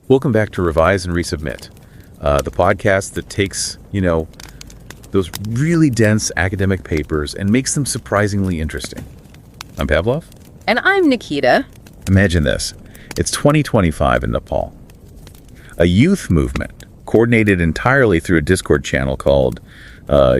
Welcome back to Revise and Resubmit, the podcast that takes, those really dense academic papers and makes them surprisingly interesting. I'm Pavlov. And I'm Nikita. Imagine this. It's 2025 in Nepal. A youth movement, coordinated entirely through a Discord channel called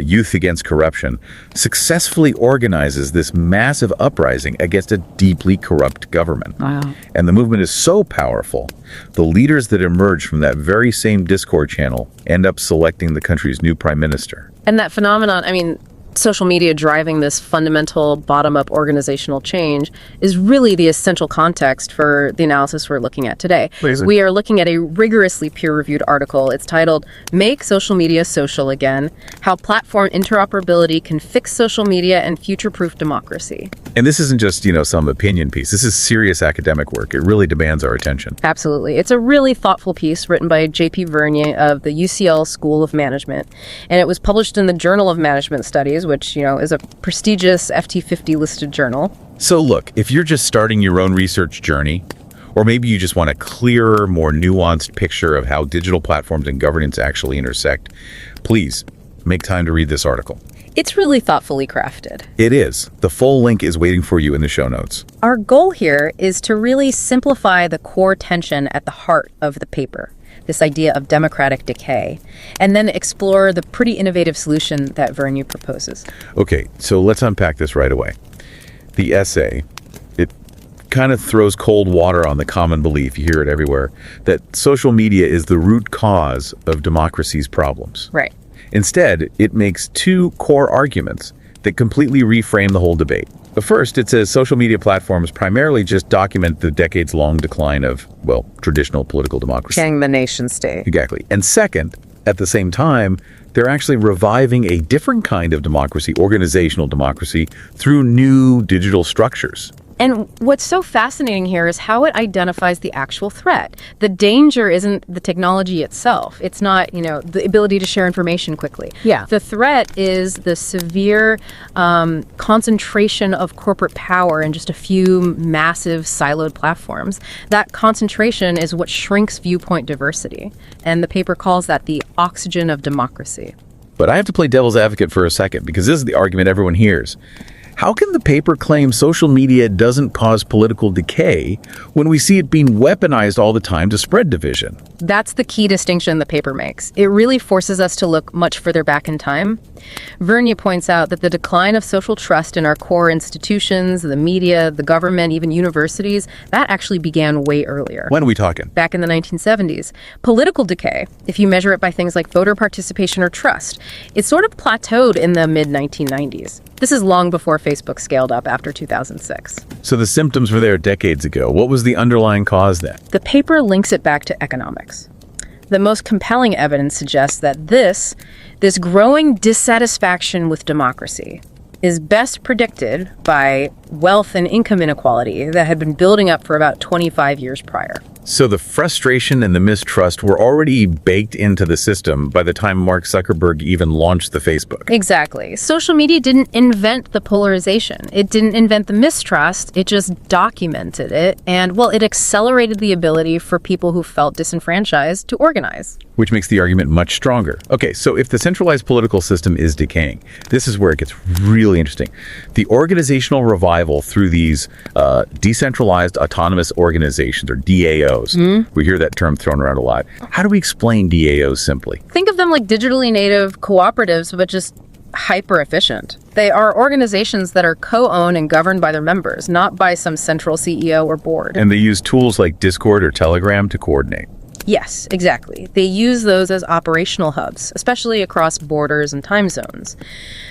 Youth Against Corruption, successfully organizes this massive uprising against a deeply corrupt government. Wow. And the movement is so powerful, the leaders that emerge from that very same Discord channel end up selecting the country's new prime minister. And that phenomenon, social media driving this fundamental bottom-up organizational change is really the essential context for the analysis we're looking at today. Please. We are looking at a rigorously peer-reviewed article. It's titled, Make Social Media Social Again, How Platform Interoperability Can Fix Social Media and Future-Proof Democracy. And this isn't just, some opinion piece. This is serious academic work. It really demands our attention. Absolutely. It's a really thoughtful piece written by J.P. Vernier of the UCL School of Management, and it was published in the Journal of Management Studies, which, is a prestigious FT50 listed journal. So look, if you're just starting your own research journey, or maybe you just want a clearer, more nuanced picture of how digital platforms and governance actually intersect, please make time to read this article. It's really thoughtfully crafted. It is. The full link is waiting for you in the show notes. Our goal here is to really simplify the core tension at the heart of the paper, this idea of democratic decay, and then explore the pretty innovative solution that Vernier proposes. Okay, so let's unpack this right away. The essay, it kind of throws cold water on the common belief, you hear it everywhere, that social media is the root cause of democracy's problems. Right. Instead, it makes two core arguments that completely reframe the whole debate. The first, it says social media platforms primarily just document the decades-long decline of, traditional political democracy. King the nation state. Exactly. And second, at the same time, they're actually reviving a different kind of democracy, organizational democracy, through new digital structures. And what's so fascinating here is how it identifies the actual threat. The danger isn't the technology itself. It's not, the ability to share information quickly. Yeah. The threat is the severe concentration of corporate power in just a few massive siloed platforms. That concentration is what shrinks viewpoint diversity. And the paper calls that the oxygen of democracy. But I have to play devil's advocate for a second, because this is the argument everyone hears. How can the paper claim social media doesn't cause political decay when we see it being weaponized all the time to spread division? That's the key distinction the paper makes. It really forces us to look much further back in time. Vernier points out that the decline of social trust in our core institutions, the media, the government, even universities, that actually began way earlier. When are we talking? Back in the 1970s. Political decay, if you measure it by things like voter participation or trust, it sort of plateaued in the mid-1990s. This is long before Facebook scaled up after 2006. So the symptoms were there decades ago. What was the underlying cause then? The paper links it back to economics. The most compelling evidence suggests that this growing dissatisfaction with democracy is best predicted by wealth and income inequality that had been building up for about 25 years prior. So the frustration and the mistrust were already baked into the system by the time Mark Zuckerberg even launched the Facebook. Exactly. Social media didn't invent the polarization. It didn't invent the mistrust. It just documented it. And, it accelerated the ability for people who felt disenfranchised to organize. Which makes the argument much stronger. Okay, so if the centralized political system is decaying, this is where it gets really interesting. The organizational revival through these decentralized autonomous organizations, or DAOs, we hear that term thrown around a lot. How do we explain DAOs simply? Think of them like digitally native cooperatives, but just hyper efficient. They are organizations that are co-owned and governed by their members, not by some central CEO or board. And they use tools like Discord or Telegram to coordinate. Yes, exactly. They use those as operational hubs, especially across borders and time zones.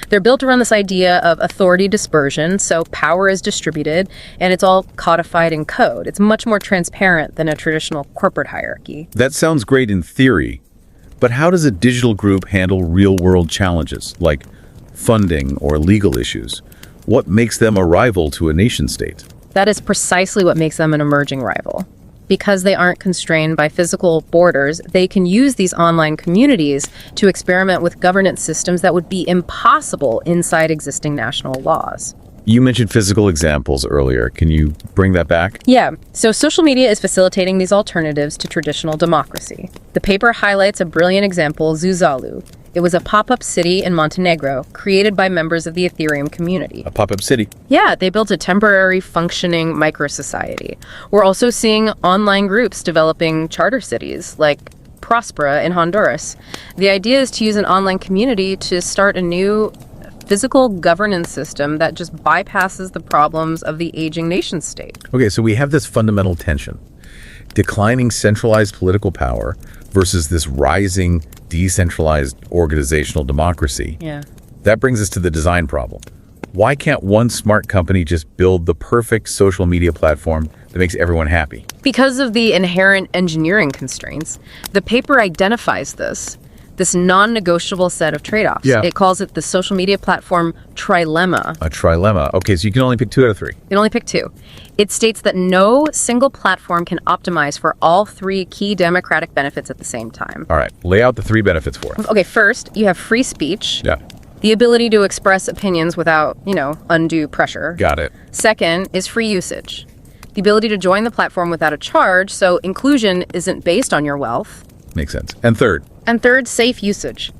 They're built around this idea of authority dispersion, so power is distributed, and it's all codified in code. It's much more transparent than a traditional corporate hierarchy. That sounds great in theory, but how does a digital group handle real-world challenges, like funding or legal issues? What makes them a rival to a nation-state? That is precisely what makes them an emerging rival. Because they aren't constrained by physical borders, they can use these online communities to experiment with governance systems that would be impossible inside existing national laws. You mentioned physical examples earlier. Can you bring that back? Yeah, so social media is facilitating these alternatives to traditional democracy. The paper highlights a brilliant example, Zuzalu. It was a pop-up city in Montenegro, created by members of the Ethereum community. A pop-up city. Yeah, they built a temporary functioning micro-society. We're also seeing online groups developing charter cities, like Prospera in Honduras. The idea is to use an online community to start a new physical governance system that just bypasses the problems of the aging nation state. Okay, so we have this fundamental tension. Declining centralized political power versus this rising decentralized organizational democracy. Yeah. That brings us to the design problem. Why can't one smart company just build the perfect social media platform that makes everyone happy? Because of the inherent engineering constraints, the paper identifies this non-negotiable set of trade-offs. Yeah. It calls it the social media platform trilemma. A trilemma. Okay, so you can only pick 2 out of 3. You can only pick 2. It states that no single platform can optimize for all 3 key democratic benefits at the same time. All right, lay out the 3 benefits for us. Okay, first, you have free speech. Yeah, The ability to express opinions without, undue pressure. got it. Second is free usage. The ability to join the platform without a charge, so inclusion isn't based on your wealth. Makes sense. And third, And third, safe usage.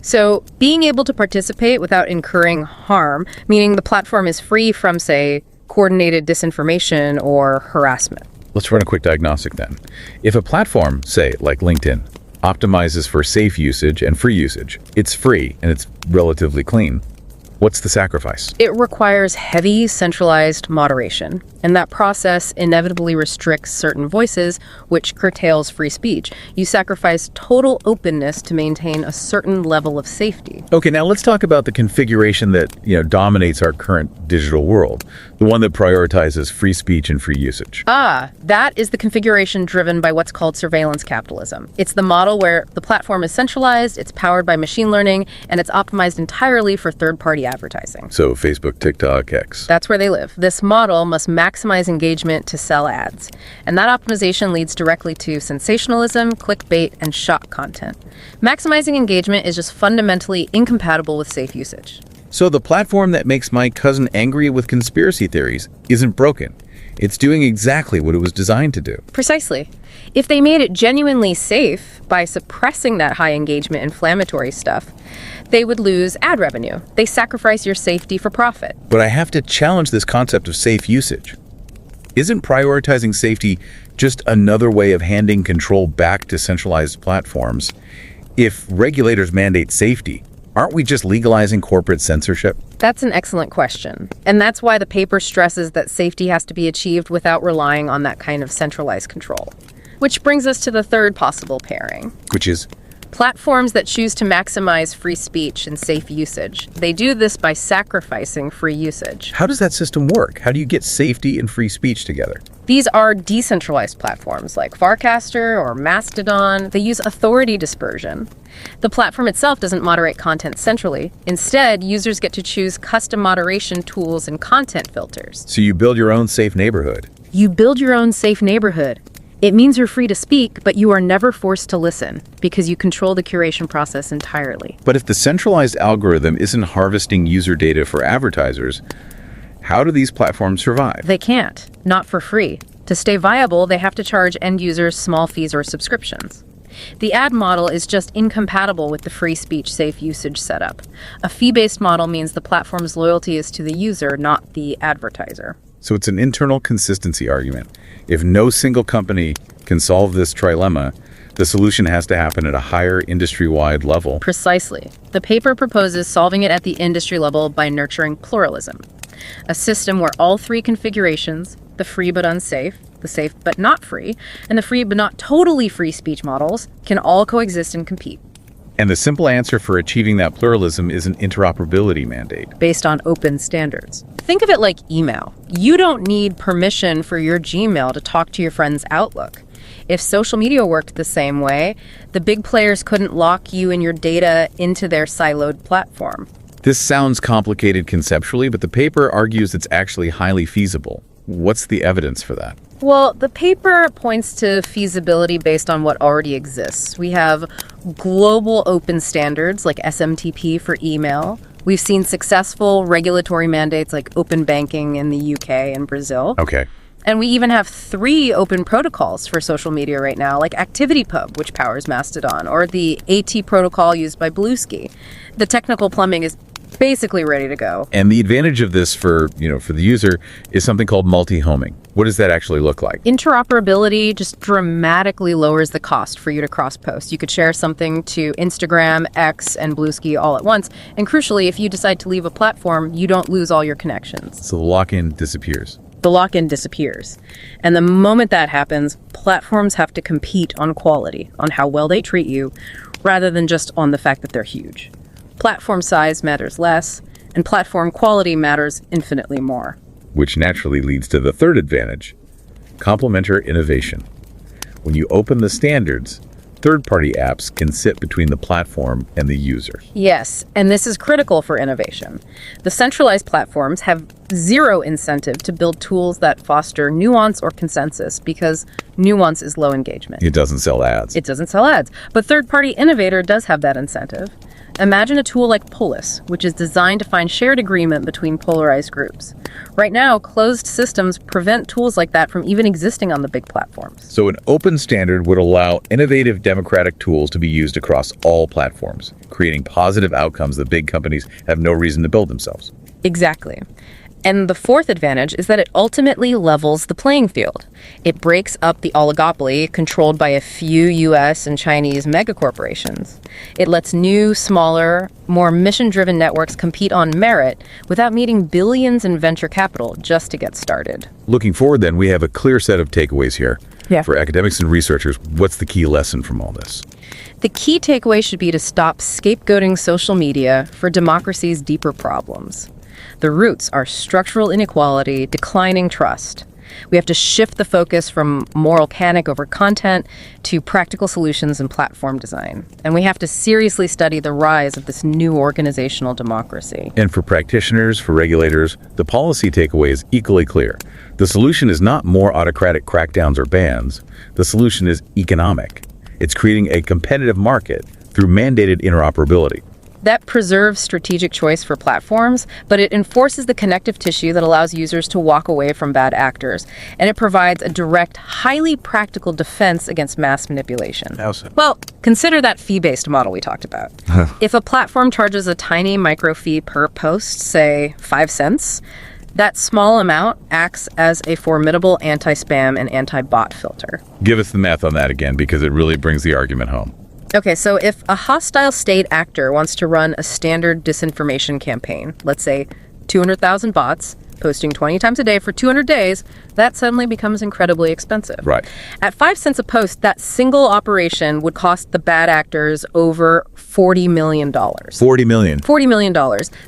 So being able to participate without incurring harm, meaning the platform is free from, say, coordinated disinformation or harassment. let's run a quick diagnostic then. If a platform, say, like LinkedIn, optimizes for safe usage and free usage, it's free and it's relatively clean. What's the sacrifice? It requires heavy centralized moderation, and that process inevitably restricts certain voices, which curtails free speech. You sacrifice total openness to maintain a certain level of safety. Okay, now let's talk about the configuration that, dominates our current digital world, the one that prioritizes free speech and free usage. That is the configuration driven by what's called surveillance capitalism. It's the model where the platform is centralized, it's powered by machine learning, and it's optimized entirely for third-party advertising. So Facebook, TikTok, X. That's where they live. This model must maximize engagement to sell ads. And that optimization leads directly to sensationalism, clickbait, and shock content. Maximizing engagement is just fundamentally incompatible with safe usage. So the platform that makes my cousin angry with conspiracy theories isn't broken. It's doing exactly what it was designed to do. Precisely. If they made it genuinely safe by suppressing that high engagement inflammatory stuff, they would lose ad revenue. They sacrifice your safety for profit. But I have to challenge this concept of safe usage. Isn't prioritizing safety just another way of handing control back to centralized platforms? If regulators mandate safety, aren't we just legalizing corporate censorship? That's an excellent question. And that's why the paper stresses that safety has to be achieved without relying on that kind of centralized control. Which brings us to the third possible pairing. Which is, Platforms that choose to maximize free speech and safe usage. They do this by sacrificing free usage. how does that system work? How do you get safety and free speech together? These are decentralized platforms like Farcaster or Mastodon. They use authority dispersion. The platform itself doesn't moderate content centrally. Instead, users get to choose custom moderation tools and content filters. So you build your own safe neighborhood. You build your own safe neighborhood. It means you're free to speak, but you are never forced to listen because you control the curation process entirely. But if the centralized algorithm isn't harvesting user data for advertisers, how do these platforms survive? They can't, not for free. To stay viable, they have to charge end users small fees or subscriptions. The ad model is just incompatible with the free speech safe usage setup. A fee-based model means the platform's loyalty is to the user, not the advertiser. So it's an internal consistency argument. If no single company can solve this trilemma, the solution has to happen at a higher industry-wide level. Precisely. The paper proposes solving it at the industry level by nurturing pluralism. A system where all 3 configurations, the free but unsafe, the safe but not free, and the free but not totally free speech models, can all coexist and compete. And the simple answer for achieving that pluralism is an interoperability mandate. Based on open standards. Think of it like email. You don't need permission for your Gmail to talk to your friend's Outlook. If social media worked the same way, the big players couldn't lock you and your data into their siloed platform. This sounds complicated conceptually, but the paper argues it's actually highly feasible. What's the evidence for that? Well, the paper points to feasibility based on what already exists. We have global open standards like SMTP for email, We've seen successful regulatory mandates like open banking in the UK and Brazil. Okay. And we even have 3 open protocols for social media right now, like ActivityPub, which powers Mastodon, or the AT protocol used by Bluesky. The technical plumbing is basically ready to go. And the advantage of this for the user is something called multi-homing. What does that actually look like? Interoperability just dramatically lowers the cost for you to cross-post. You could share something to Instagram, X, and Bluesky all at once. And crucially, if you decide to leave a platform, you don't lose all your connections. So the lock-in disappears. The lock-in disappears. And the moment that happens, platforms have to compete on quality, on how well they treat you, rather than just on the fact that they're huge. Platform size matters less, and platform quality matters infinitely more. Which naturally leads to the third advantage, complementary innovation. When you open the standards, third-party apps can sit between the platform and the user. Yes, and this is critical for innovation. The centralized platforms have zero incentive to build tools that foster nuance or consensus because nuance is low engagement. It doesn't sell ads. It doesn't sell ads, but third-party innovator does have that incentive. Imagine a tool like Polis, which is designed to find shared agreement between polarized groups. Right now, closed systems prevent tools like that from even existing on the big platforms. So an open standard would allow innovative democratic tools to be used across all platforms, creating positive outcomes that big companies have no reason to build themselves. Exactly. And the fourth advantage is that it ultimately levels the playing field. It breaks up the oligopoly controlled by a few US and Chinese megacorporations. It lets new, smaller, more mission-driven networks compete on merit without needing billions in venture capital just to get started. Looking forward, then, we have a clear set of takeaways here. Yeah. For academics and researchers, what's the key lesson from all this? The key takeaway should be to stop scapegoating social media for democracy's deeper problems. The roots are structural inequality, declining trust. We have to shift the focus from moral panic over content to practical solutions and platform design. And we have to seriously study the rise of this new organizational democracy. And for practitioners, for regulators, the policy takeaway is equally clear. The solution is not more autocratic crackdowns or bans. The solution is economic. It's creating a competitive market through mandated interoperability. That preserves strategic choice for platforms, but it enforces the connective tissue that allows users to walk away from bad actors. And it provides a direct, highly practical defense against mass manipulation. How so? Well, consider that fee-based model we talked about. If a platform charges a tiny micro fee per post, say 5 cents, that small amount acts as a formidable anti-spam and anti-bot filter. Give us the math on that again, because it really brings the argument home. Okay, so if a hostile state actor wants to run a standard disinformation campaign, let's say 200,000 bots, posting 20 times a day for 200 days, that suddenly becomes incredibly expensive. Right. At 5 cents a post, that single operation would cost the bad actors over $40 million. $40 million. $40 million.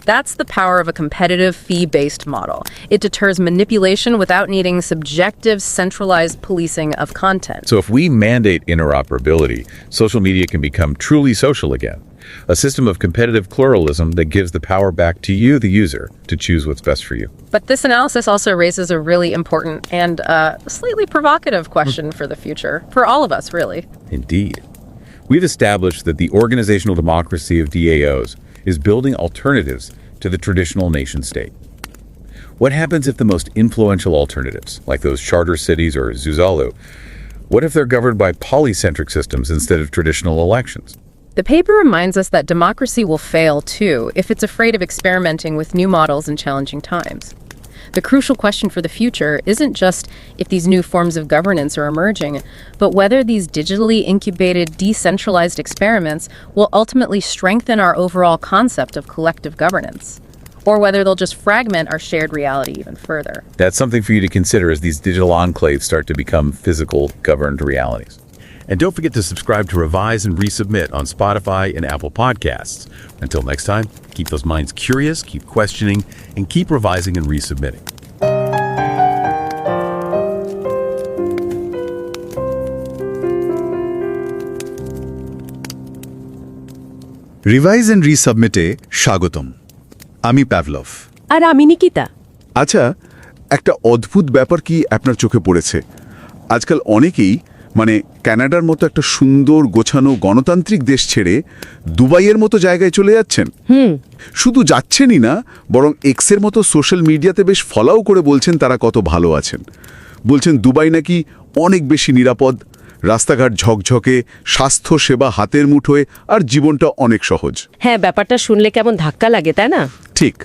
That's the power of a competitive fee-based model. It deters manipulation without needing subjective, centralized policing of content. So if we mandate interoperability, social media can become truly social again. A system of competitive pluralism that gives the power back to you, the user, to choose what's best for you. But this analysis also raises a really important and slightly provocative question for the future, for all of us, really. Indeed. We've established that the organizational democracy of DAOs is building alternatives to the traditional nation state. What happens if the most influential alternatives, like those charter cities or Zuzalu, what if they're governed by polycentric systems instead of traditional elections? The paper reminds us that democracy will fail, too, if it's afraid of experimenting with new models in challenging times. The crucial question for the future isn't just if these new forms of governance are emerging, but whether these digitally incubated, decentralized experiments will ultimately strengthen our overall concept of collective governance, or whether they'll just fragment our shared reality even further. That's something for you to consider as these digital enclaves start to become physical, governed realities. And don't forget to subscribe to Revise and Resubmit on Spotify and Apple Podcasts. Until next time, keep those minds curious, keep questioning, and keep revising and resubmitting. Revise and রিসাবমিটে স্বাগতম। আমি Pavlov. আর আমি নিকিতা। আচ্ছা, একটা অদ্ভুত ব্যাপার কি আপনার চোখে পড়েছে? আজকাল অনেকেই মানে কানাডার মতো একটা সুন্দর গোছানো গণতান্ত্রিক দেশ ছেড়ে দুবাইয়ের মতো জায়গায় চলে যাচ্ছেন। শুধু যাচ্ছেনই না, বরং এক্সের মতো সোশ্যাল মিডিয়াতে বেশ ফলোও করে বলছেন তারা কত ভালো আছেন। বলছেন দুবাই নাকি অনেক বেশি নিরাপদ, রাস্তাঘাট ঝকঝকে, স্বাস্থ্য সেবা হাতের মুঠোয়, আর জীবনটা অনেক সহজ। হ্যাঁ, ব্যাপারটা শুনলে কেমন ধাক্কা লাগে, তাই না? ঠিক।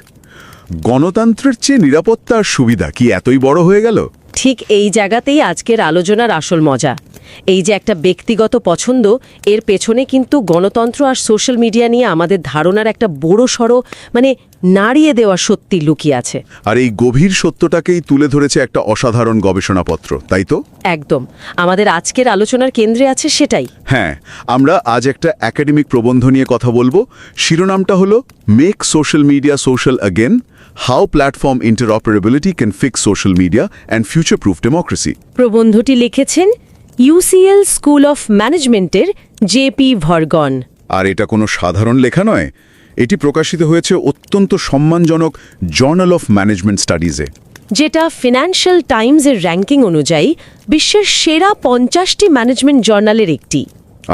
গণতন্ত্রের চেয়ে নিরাপত্তা আর সুবিধা কি এতই বড় হয়ে গেল? ঠিক এই জায়গাতেই আজকের আলোচনার আসল মজা। এই যে একটা ব্যক্তিগত পছন্দ, এর পেছনে কিন্তু গণতন্ত্র আর সোশ্যাল মিডিয়া নিয়ে আমাদের ধারণার একটা বড় সড়ো নাড়িয়ে দেওয়া সত্যি লুকিয়ে আছে। আর এই গভীর সত্যটাকেই তুলে ধরেছে একটা অসাধারণ গবেষণাপত্র, তাই তো? একদম। আমাদের আজকের আলোচনার কেন্দ্রে আছে সেটাই। হ্যাঁ, আমরা আজ একটা একাডেমিক প্রবন্ধ নিয়ে কথা বলবো। শিরোনামটা হলো make social media social again, how platform interoperability can fix social media and future proof democracy. প্রবন্ধটি লিখেছেন UCL স্কুল অফ ম্যানেজমেন্টের জেপি ভরগন। আর এটা কোনো সাধারণ লেখা নয়, এটি প্রকাশিত হয়েছে অত্যন্ত সম্মানজনক জার্নাল অফ ম্যানেজমেন্ট স্টাডিজে, যেটা ফিনান্সিয়াল টাইমসের র্যাঙ্কিং অনুযায়ী বিশ্বের সেরা 50টি ম্যানেজমেন্ট জার্নালের একটি।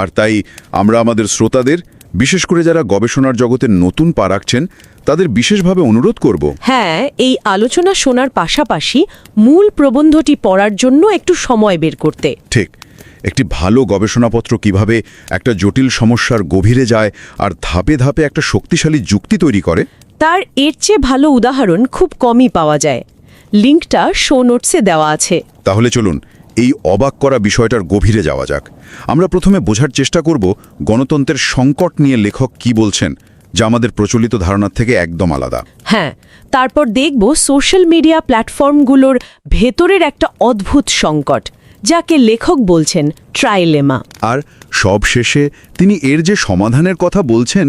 আর তাই আমরা আমাদের শ্রোতাদের, বিশেষ করে যারা গবেষণার জগতে নতুন পা রাখছেন, তাদের বিশেষভাবে অনুরোধ করব, হ্যাঁ, এই আলোচনা শোনার পাশাপাশি মূল প্রবন্ধটি পড়ার জন্য একটু সময় বের করতে। ঠিক। একটি ভালো গবেষণাপত্র কিভাবে একটা জটিল সমস্যার গভীরে যায় আর ধাপে ধাপে একটা শক্তিশালী যুক্তি তৈরি করে, তার এর চেয়ে ভালো উদাহরণ খুব কমই পাওয়া যায়। লিঙ্কটা শো নোটসে দেওয়া আছে। তাহলে চলুন এই অবাক করা বিষয়টার গভীরে যাওয়া যাক। আমরা প্রথমে বোঝার চেষ্টা করব গণতন্ত্রের সংকট নিয়ে লেখক কি বলছেন, যা আমাদের প্রচলিত ধারণার থেকে একদম আলাদা। হ্যাঁ, তারপর দেখব সোশ্যাল মিডিয়া প্ল্যাটফর্মগুলোর ভেতরের একটা অদ্ভুত সংকট, যাকে লেখক বলছেন ট্রাইলেমা। আর সব শেষে তিনি এর যে সমাধানের কথা বলছেন,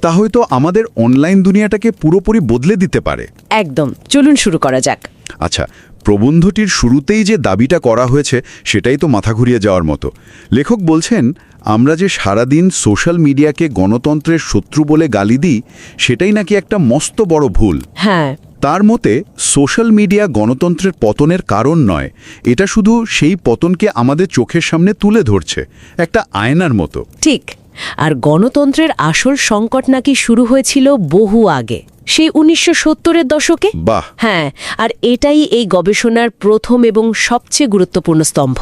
তা হয়তো আমাদের অনলাইন দুনিয়াটাকে পুরোপুরি বদলে দিতে পারে। একদম। চলুন শুরু করা যাক। আচ্ছা, প্রবন্ধটির শুরুতেই যে দাবিটা করা হয়েছে সেটাই তো মাথা ঘুরিয়ে যাওয়ার মতো। লেখক বলছেন, আমরা যে সারাদিন সোশ্যাল মিডিয়াকে গণতন্ত্রের শত্রু বলে গালি দিই, সেটাই নাকি একটা মস্ত বড় ভুল। হ্যাঁ, তার মতে সোশ্যাল মিডিয়া গণতন্ত্রের পতনের কারণ নয়, এটা শুধু সেই পতনকে আমাদের চোখের সামনে তুলে ধরছে, একটা আয়নার মতো। ঠিক। আর গণতন্ত্রের আসল সংকট নাকি শুরু হয়েছিল বহু আগে, সেই 1970-এর দশকে। বাহ! হ্যাঁ, আর এটাই এই গবেষণার প্রথম এবং সবচেয়ে গুরুত্বপূর্ণ স্তম্ভ।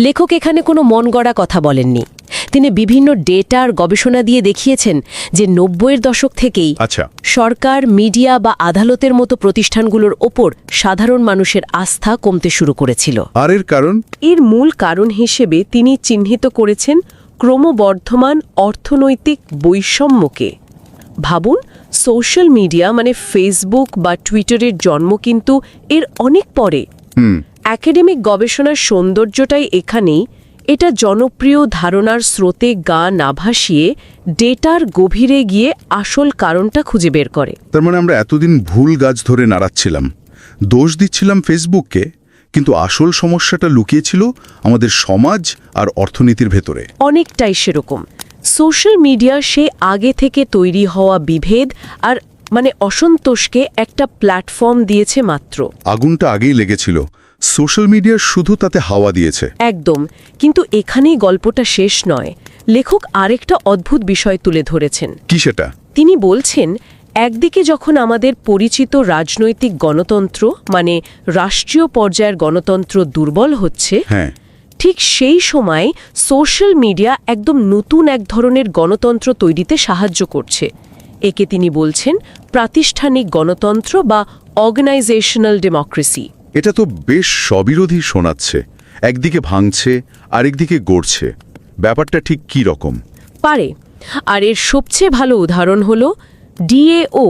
লেখক এখানে কোনো মন গড়া কথা বলেননি। তিনি বিভিন্ন ডেটা আর গবেষণা দিয়ে দেখিয়েছেন যে 90-এর দশক থেকেই আচ্ছা, সরকার, মিডিয়া বা আদালতের মতো প্রতিষ্ঠানগুলোর ওপর সাধারণ মানুষের আস্থা কমতে শুরু করেছিল। আর এর কারণ? এর মূল কারণ হিসেবে তিনি চিহ্নিত করেছেন ক্রমবর্ধমান অর্থনৈতিক বৈষম্যকে। ভাবুন, সোশ্যাল মিডিয়া মানে ফেসবুক বা টুইটারের জন্ম কিন্তু এর অনেক পরে। একাডেমিক গবেষণার সৌন্দর্যটাই এখানেই, এটা জনপ্রিয় ধারণার স্রোতে গা না ভাসিয়ে ডেটার গভীরে গিয়ে আসল কারণটা খুঁজে বের করে। তার মানে আমরা এতদিন ভুল গাছ ধরে নাড়াচ্ছিলাম, দোষ দিচ্ছিলাম ফেসবুককে, কিন্তু আসল সমস্যাটা লুকিয়েছিল আমাদের সমাজ আর অর্থনীতির ভেতরে। অনেকটাই সেরকম। সোশ্যাল মিডিয়া সে আগে থেকে তৈরি হওয়া বিভেদ আর অসন্তোষকে একটা প্ল্যাটফর্ম দিয়েছে মাত্র। আগুনটা আগেই লেগেছিল, সোশ্যাল মিডিয়া শুধু তাতে হাওয়া দিয়েছে। একদম। কিন্তু এখানেই গল্পটা শেষ নয়। লেখক আরেকটা অদ্ভুত বিষয় তুলে ধরেছেন। কি সেটা? তিনি বলছেন, একদিকে যখন আমাদের পরিচিত রাজনৈতিক গণতন্ত্র মানে রাষ্ট্রীয় পর্যায়ের গণতন্ত্র দুর্বল হচ্ছে, হ্যাঁ, ঠিক সেই সময় সোশ্যাল মিডিয়া একদম নতুন এক ধরনের গণতন্ত্র তৈরিতে সাহায্য করছে। একে তিনি বলছেন প্রাতিষ্ঠানিক গণতন্ত্র বা অর্গানাইজেশনাল ডেমোক্রেসি। এটা তো বেশ স্ববিরোধী শোনাচ্ছে, একদিকে ভাঙছে আরেকদিকে গড়ছে। ব্যাপারটা ঠিক কী রকম? পারে। আর এর সবচেয়ে ভালো উদাহরণ হল DAO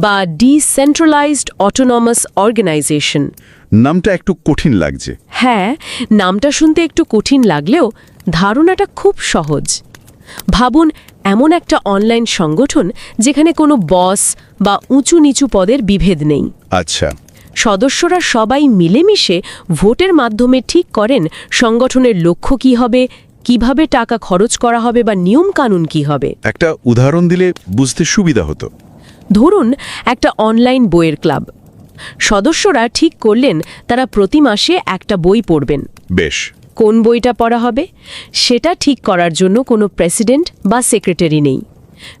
বা ডিসেন্ট্রালাইজড অটোনমাস অর্গানাইজেশন। নামটা একটু কঠিন লাগছে। হ্যাঁ, নামটা শুনতে একটু কঠিন লাগলেও ধারণাটা খুব সহজ। ভাবুন, এমন একটা অনলাইন সংগঠন যেখানে কোনো বস বা উঁচু নিচু পদের বিভেদ নেই। আচ্ছা, সদস্যরা সবাই মিলেমিশে ভোটের মাধ্যমে ঠিক করেন সংগঠনের লক্ষ্য কী হবে, কিভাবে টাকা খরচ করা হবে বা নিয়ম কানুন কী হবে। একটা উদাহরণ দিলে বুঝতে সুবিধা হতো। ধরুন, একটা অনলাইন বইয়ের ক্লাব। সদস্যরা ঠিক করলেন তারা প্রতি মাসে একটা বই পড়বেন। বেশ। কোন বইটা পড়া হবে সেটা ঠিক করার জন্য কোনো প্রেসিডেন্ট বা সেক্রেটারি নেই।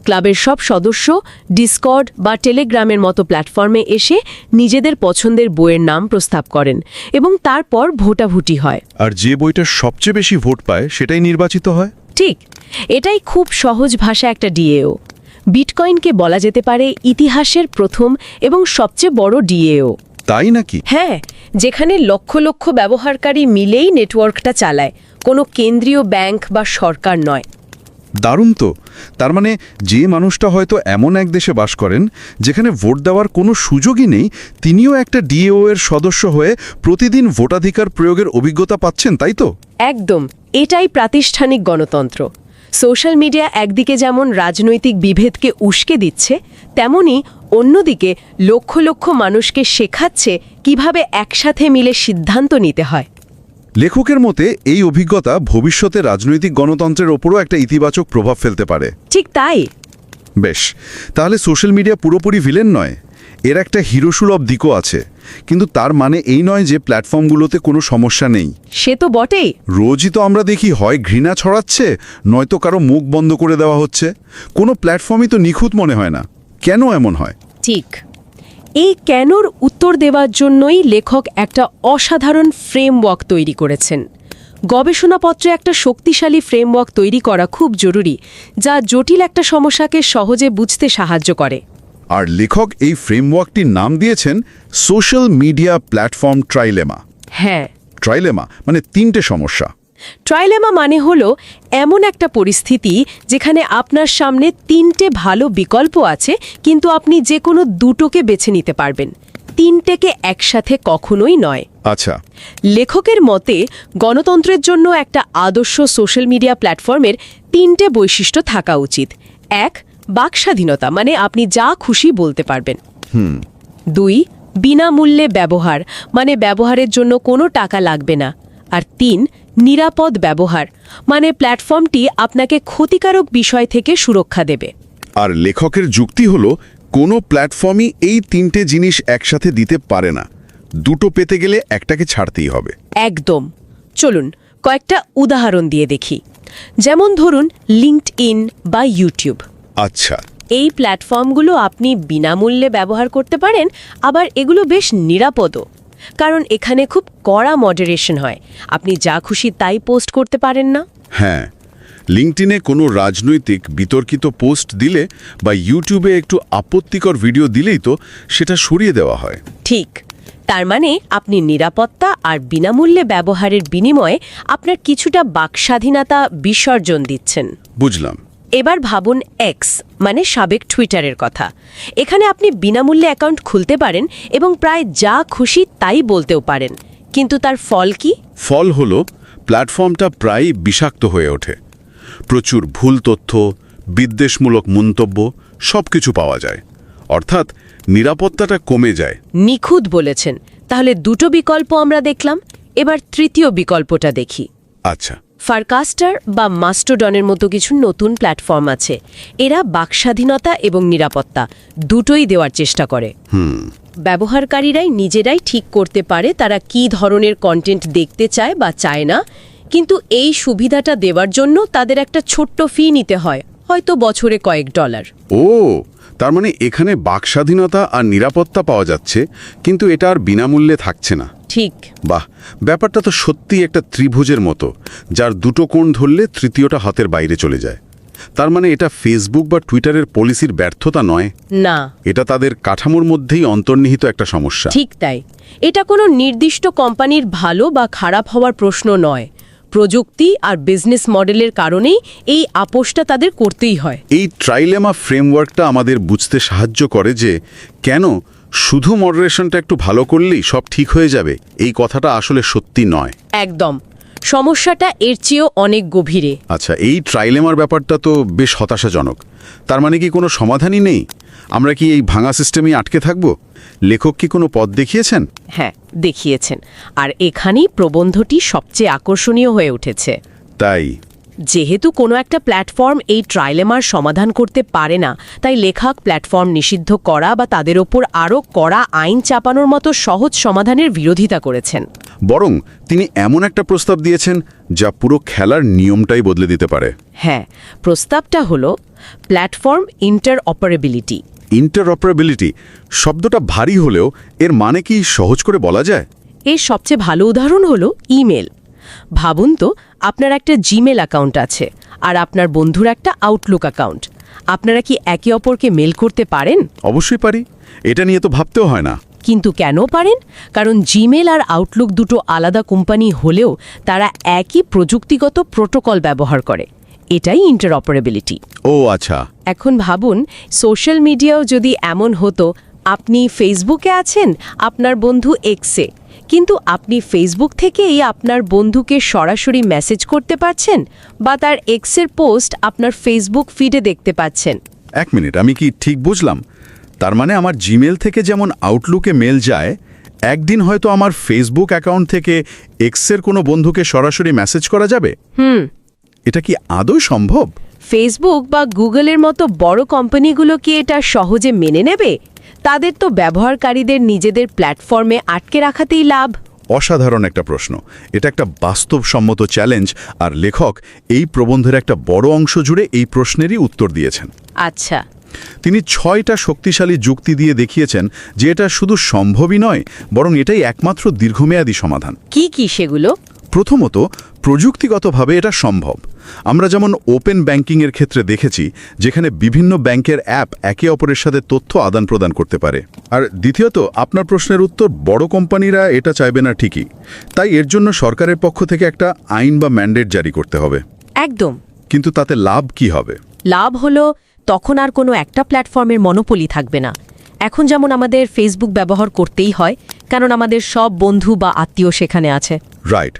ক্লাবের সব সদস্য ডিসকর্ড বা টেলিগ্রামের মতো প্ল্যাটফর্মে এসে নিজেদের পছন্দের বইয়ের নাম প্রস্তাব করেন এবং তারপর ভোটাভুটি হয়। আর যে বইটা সবচেয়ে বেশি ভোট পায় সেটাই নির্বাচিত হয়। ঠিক, এটাই খুব সহজ ভাষা একটা ডিএও। বিটকয়েনকে বলা যেতে পারে ইতিহাসের প্রথম এবং সবচেয়ে বড় ডিএও। তাই নাকি? হ্যাঁ, যেখানে লক্ষ লক্ষ ব্যবহারকারী মিলেই নেটওয়ার্কটা চালায়, কোনো কেন্দ্রীয় ব্যাংক বা সরকার নয়। দারুণ তো। তার মানে যে মানুষটা হয়তো এমন এক দেশে বাস করেন যেখানে ভোট দেওয়ার কোনো সুযোগই নেই, তিনিও একটা ডিএও এর সদস্য হয়ে প্রতিদিন ভোটাধিকার প্রয়োগের অভিজ্ঞতা পাচ্ছেন, তাই তো? একদম, এটাই প্রাতিষ্ঠানিক গণতন্ত্র। সোশ্যাল মিডিয়া একদিকে যেমন রাজনৈতিক বিভেদকে উস্কে দিচ্ছে, তেমনি অন্যদিকে লক্ষ লক্ষ মানুষকে শেখাচ্ছে কিভাবে একসাথে মিলে সিদ্ধান্ত নিতে হয়। লেখকের মতে এই অভিজ্ঞতা ভবিষ্যতে রাজনৈতিক গণতন্ত্রের ওপরও একটা ইতিবাচক প্রভাব ফেলতে পারে। ঠিক তাই। বেশ, তাহলে সোশ্যাল মিডিয়া পুরোপুরি ভিলেন নয়, এর একটা হিরোসুলভ দিকও আছে। কিন্তু তার মানে এই নয় যে প্ল্যাটফর্মগুলোতে কোনো সমস্যা নেই। সে তো বটেই। রোজই তো আমরা দেখি হয় ঘৃণা ছড়াচ্ছে, নয়তো কারো মুখ বন্ধ করে দেওয়া হচ্ছে। কোনো প্ল্যাটফর্মই তো নিখুঁত মনে হয় না। কেন এমন হয়? ঠিক, এই কেনর উত্তর দেওয়ার জন্যই লেখক একটা অসাধারণ ফ্রেমওয়ার্ক তৈরি করেছেন। গবেষণাপত্রে একটা শক্তিশালী ফ্রেমওয়ার্ক তৈরি করা খুব জরুরি, যা জটিল একটা সমস্যাকে সহজে বুঝতে সাহায্য করে। আর লেখক এই ফ্রেমওয়ার্কটির নাম দিয়েছেন সোশ্যাল মিডিয়া প্ল্যাটফর্ম ট্রাইলেমা। হ্যাঁ, ট্রাইলেমা মানে তিনটে সমস্যা। ট্রাইলেমা মানে হলো এমন একটা পরিস্থিতি যেখানে আপনার সামনে তিনটে ভালো বিকল্প আছে, কিন্তু আপনি যে কোনো দুটোকে বেছে নিতে পারবেন, তিনটেকে একসাথে কখনোই নয়। আচ্ছা, লেখকের মতে গণতন্ত্রের জন্য একটা আদর্শ সোশ্যাল মিডিয়া প্ল্যাটফর্মের তিনটে বৈশিষ্ট্য থাকা উচিত। 1, বাকস্বাধীনতা, মানে আপনি যা খুশি বলতে পারবেন। 2, বিনামূল্যে ব্যবহার, মানে ব্যবহারের জন্য কোনো টাকা লাগবে না। আর 3, নিরাপদ ব্যবহার, মানে প্ল্যাটফর্মটি আপনাকে ক্ষতিকারক বিষয় থেকে সুরক্ষা দেবে। আর লেখকের যুক্তি হলো কোনো প্ল্যাটফর্মই এই তিনটে জিনিস একসাথে দিতে পারে না। দুটো পেতে গেলে একটাকে ছাড়তেই হবে। একদম। চলুন কয়েকটা উদাহরণ দিয়ে দেখি। যেমন ধরুন লিঙ্কডইন বা ইউটিউব। আচ্ছা, এই প্ল্যাটফর্মগুলো আপনি বিনামূল্যে ব্যবহার করতে পারেন, আবার এগুলো বেশ নিরাপদও, কারণ এখানে খুব কড়া মডারেশন হয়। আপনি যা খুশি তাই পোস্ট করতে পারেন না। হ্যাঁ, লিঙ্কডইনে কোনো রাজনৈতিক বিতর্কিত পোস্ট দিলে বা ইউটিউবে একটু আপত্তিকর ভিডিও দিলেই তো সেটা সরিয়ে দেওয়া হয়। ঠিক, তার মানে আপনি নিরাপত্তা আর বিনামূল্যে ব্যবহারের বিনিময়ে আপনার কিছুটা বাকস্বাধীনতা বিসর্জন দিচ্ছেন। বুঝলাম। এবার ভাবুন এক্স, মানে সাবেক টুইটারের কথা। এখানে আপনি বিনামূল্যে অ্যাকাউন্ট খুলতে পারেন এবং প্রায় যা খুশি তাই বলতেও পারেন, কিন্তু তার ফল কি? ফল হলো প্ল্যাটফর্মটা প্রায় বিষাক্ত হয়ে ওঠে। প্রচুর ভুল তথ্য, বিদ্বেষমূলক মন্তব্য সবকিছু পাওয়া যায়। অর্থাৎ নিরাপত্তাটা কমে যায়। নিখুঁত বলেছেন। তাহলে দুটো বিকল্প আমরা দেখলাম, এবার তৃতীয় বিকল্পটা দেখি। আচ্ছা, ফারকাস্টার বা মাস্টোডনের মতো কিছু নতুন প্ল্যাটফর্ম আছে। এরা বাকস্বাধীনতা এবং নিরাপত্তা দুটোই দেওয়ার চেষ্টা করে। ব্যবহারকারীরাই নিজেরাই ঠিক করতে পারে তারা কী ধরনের কন্টেন্ট দেখতে চায় বা চায় না, কিন্তু এই সুবিধাটা দেওয়ার জন্য তাদের একটা ছোট্ট ফি নিতে হয়, হয়তো বছরে কয়েক $। ও, তার মানে এখানে বাকস্বাধীনতা আর নিরাপত্তা পাওয়া যাচ্ছে, কিন্তু এটা আর বিনামূল্যে থাকছে না। ঠিক। বাহ, ব্যাপারটা তো সত্যি একটা ত্রিভুজের মতো, যার দুটো কোণ ধরলে তৃতীয়টা হাতের বাইরে চলে যায়। তার মানে এটা ফেসবুক বা টুইটারের পলিসির ব্যর্থতা নয়, না, এটা তাদের কাঠামোর মধ্যেই অন্তর্নিহিত একটা সমস্যা। ঠিক তাই। এটা কোনো নির্দিষ্ট কোম্পানির ভালো বা খারাপ হওয়ার প্রশ্ন নয়। প্রযুক্তি আর বিজনেস মডেলের কারণেই এই আপোষটা তাদের করতেই হয়। এই ট্রাইলেমা ফ্রেমওয়ার্কটা আমাদের বুঝতে সাহায্য করে যে কেন শুধু মডারেশনটা একটু ভালো করলেই সব ঠিক হয়ে যাবে, এই কথাটা আসলে সত্যি নয়। একদম, সমস্যাটা এর চেয়েও অনেক গভীরে। আচ্ছা, এই ট্রাইলেমার ব্যাপারটা তো বেশ হতাশাজনক। তার মানে কি কোনো সমাধানই নেই? আমরা কি এই ভাঙা সিস্টেমেই আটকে থাকব? লেখক কি কোনো পথ দেখিয়েছেন? হ্যাঁ, দেখিয়েছেন। আর এখানেই প্রবন্ধটি সবচেয়ে আকর্ষণীয় হয়ে উঠেছে। তাই যেহেতু কোনো একটা প্ল্যাটফর্ম এই ট্রাইলেমার সমাধান করতে পারে না, তাই লেখক প্ল্যাটফর্ম নিষিদ্ধ করা বা তাদের ওপর আরও কড়া আইন চাপানোর মতো সহজ সমাধানের বিরোধিতা করেছেন। বরং তিনি এমন একটা প্রস্তাব দিয়েছেন যা পুরো খেলার নিয়মটাই বদলে দিতে পারে। হ্যাঁ, প্রস্তাবটা হলো প্ল্যাটফর্ম ইন্টারঅপারেবিলিটি। ইন্টারঅপারেবিলিটি শব্দটা ভারী হলেও এর মানে কি সহজ করে বলা যায়? এর সবচেয়ে ভালো উদাহরণ হলো ইমেল। ভাবুন তো, আপনার একটা জিমেল অ্যাকাউন্ট আছে আর আপনার বন্ধুর একটা আউটলুক অ্যাকাউন্ট। আপনারা কি একে অপরকে মেল করতে পারেন? অবশ্যই পারি, এটা নিয়ে তো ভাবতেও হয় না। কিন্তু কেন পারেন? কারণ জিমেল আর আউটলুক দুটো আলাদা কোম্পানি হলেও তারা একই প্রযুক্তিগত প্রোটোকল ব্যবহার করে। এটাই ইন্টারঅপারেবিলিটি। ও আচ্ছা। এখন ভাবুন, সোশ্যাল মিডিয়াও যদি এমন হতো, আপনি ফেসবুকে আছেন, আপনার বন্ধু এক্সে, কিন্তু আপনি ফেসবুক থেকেই আপনার বন্ধুকে সরাসরি মেসেজ করতে পারছেন বা তার এক্সের পোস্ট আপনার ফেসবুক ফিডে দেখতে পাচ্ছেন। এক মিনিট, আমি কি ঠিক বুঝলাম? তার মানে আমার জিমেল থেকে যেমন আউটলুকে মেল যায়, একদিন হয়তো আমার ফেসবুক অ্যাকাউন্ট থেকে এক্সের কোনো বন্ধুকে সরাসরি মেসেজ করা যাবে? এটা কি আদৌ সম্ভব? ফেসবুক বা গুগলের মতো বড় কোম্পানিগুলো কি এটা সহজে মেনে নেবে? তাদের তো ব্যবহারকারীদের নিজেদের প্ল্যাটফর্মে আটকে রাখাতেই লাভ। অসাধারণ একটা প্রশ্ন। এটা একটা বাস্তবসম্মত চ্যালেঞ্জ, আর লেখক এই প্রবন্ধের একটা বড় অংশ জুড়ে এই প্রশ্নেরই উত্তর দিয়েছেন। আচ্ছা, তিনি 6টা শক্তিশালী যুক্তি দিয়ে দেখিয়েছেন যে এটা শুধু সম্ভবই নয়, বরং এটাই একমাত্র দীর্ঘমেয়াদী সমাধান। কি কি সেগুলো? প্রথমত, প্রযুক্তিগতভাবে এটা সম্ভব। আমরা যেমন ওপেন ব্যাংকিংয়ের ক্ষেত্রে দেখেছি, যেখানে বিভিন্ন ব্যাংকের অ্যাপ একে অপরের সাথে তথ্য আদান প্রদান করতে পারে। আর দ্বিতীয়ত, আপনার প্রশ্নের উত্তর, বড় কোম্পানিরা এটা চাইবে না ঠিকই, তাই এর জন্য সরকারের পক্ষ থেকে একটা আইন বা ম্যান্ডেট জারি করতে হবে। একদম। কিন্তু তাতে লাভ কি হবে? লাভ হলো তখন আর কোনো একটা প্ল্যাটফর্মের মনোপলি থাকবে না। এখন যেমন আমাদের ফেসবুক ব্যবহার করতেই হয়, কারণ আমাদের সব বন্ধু বা আত্মীয় সেখানে আছে। রাইট।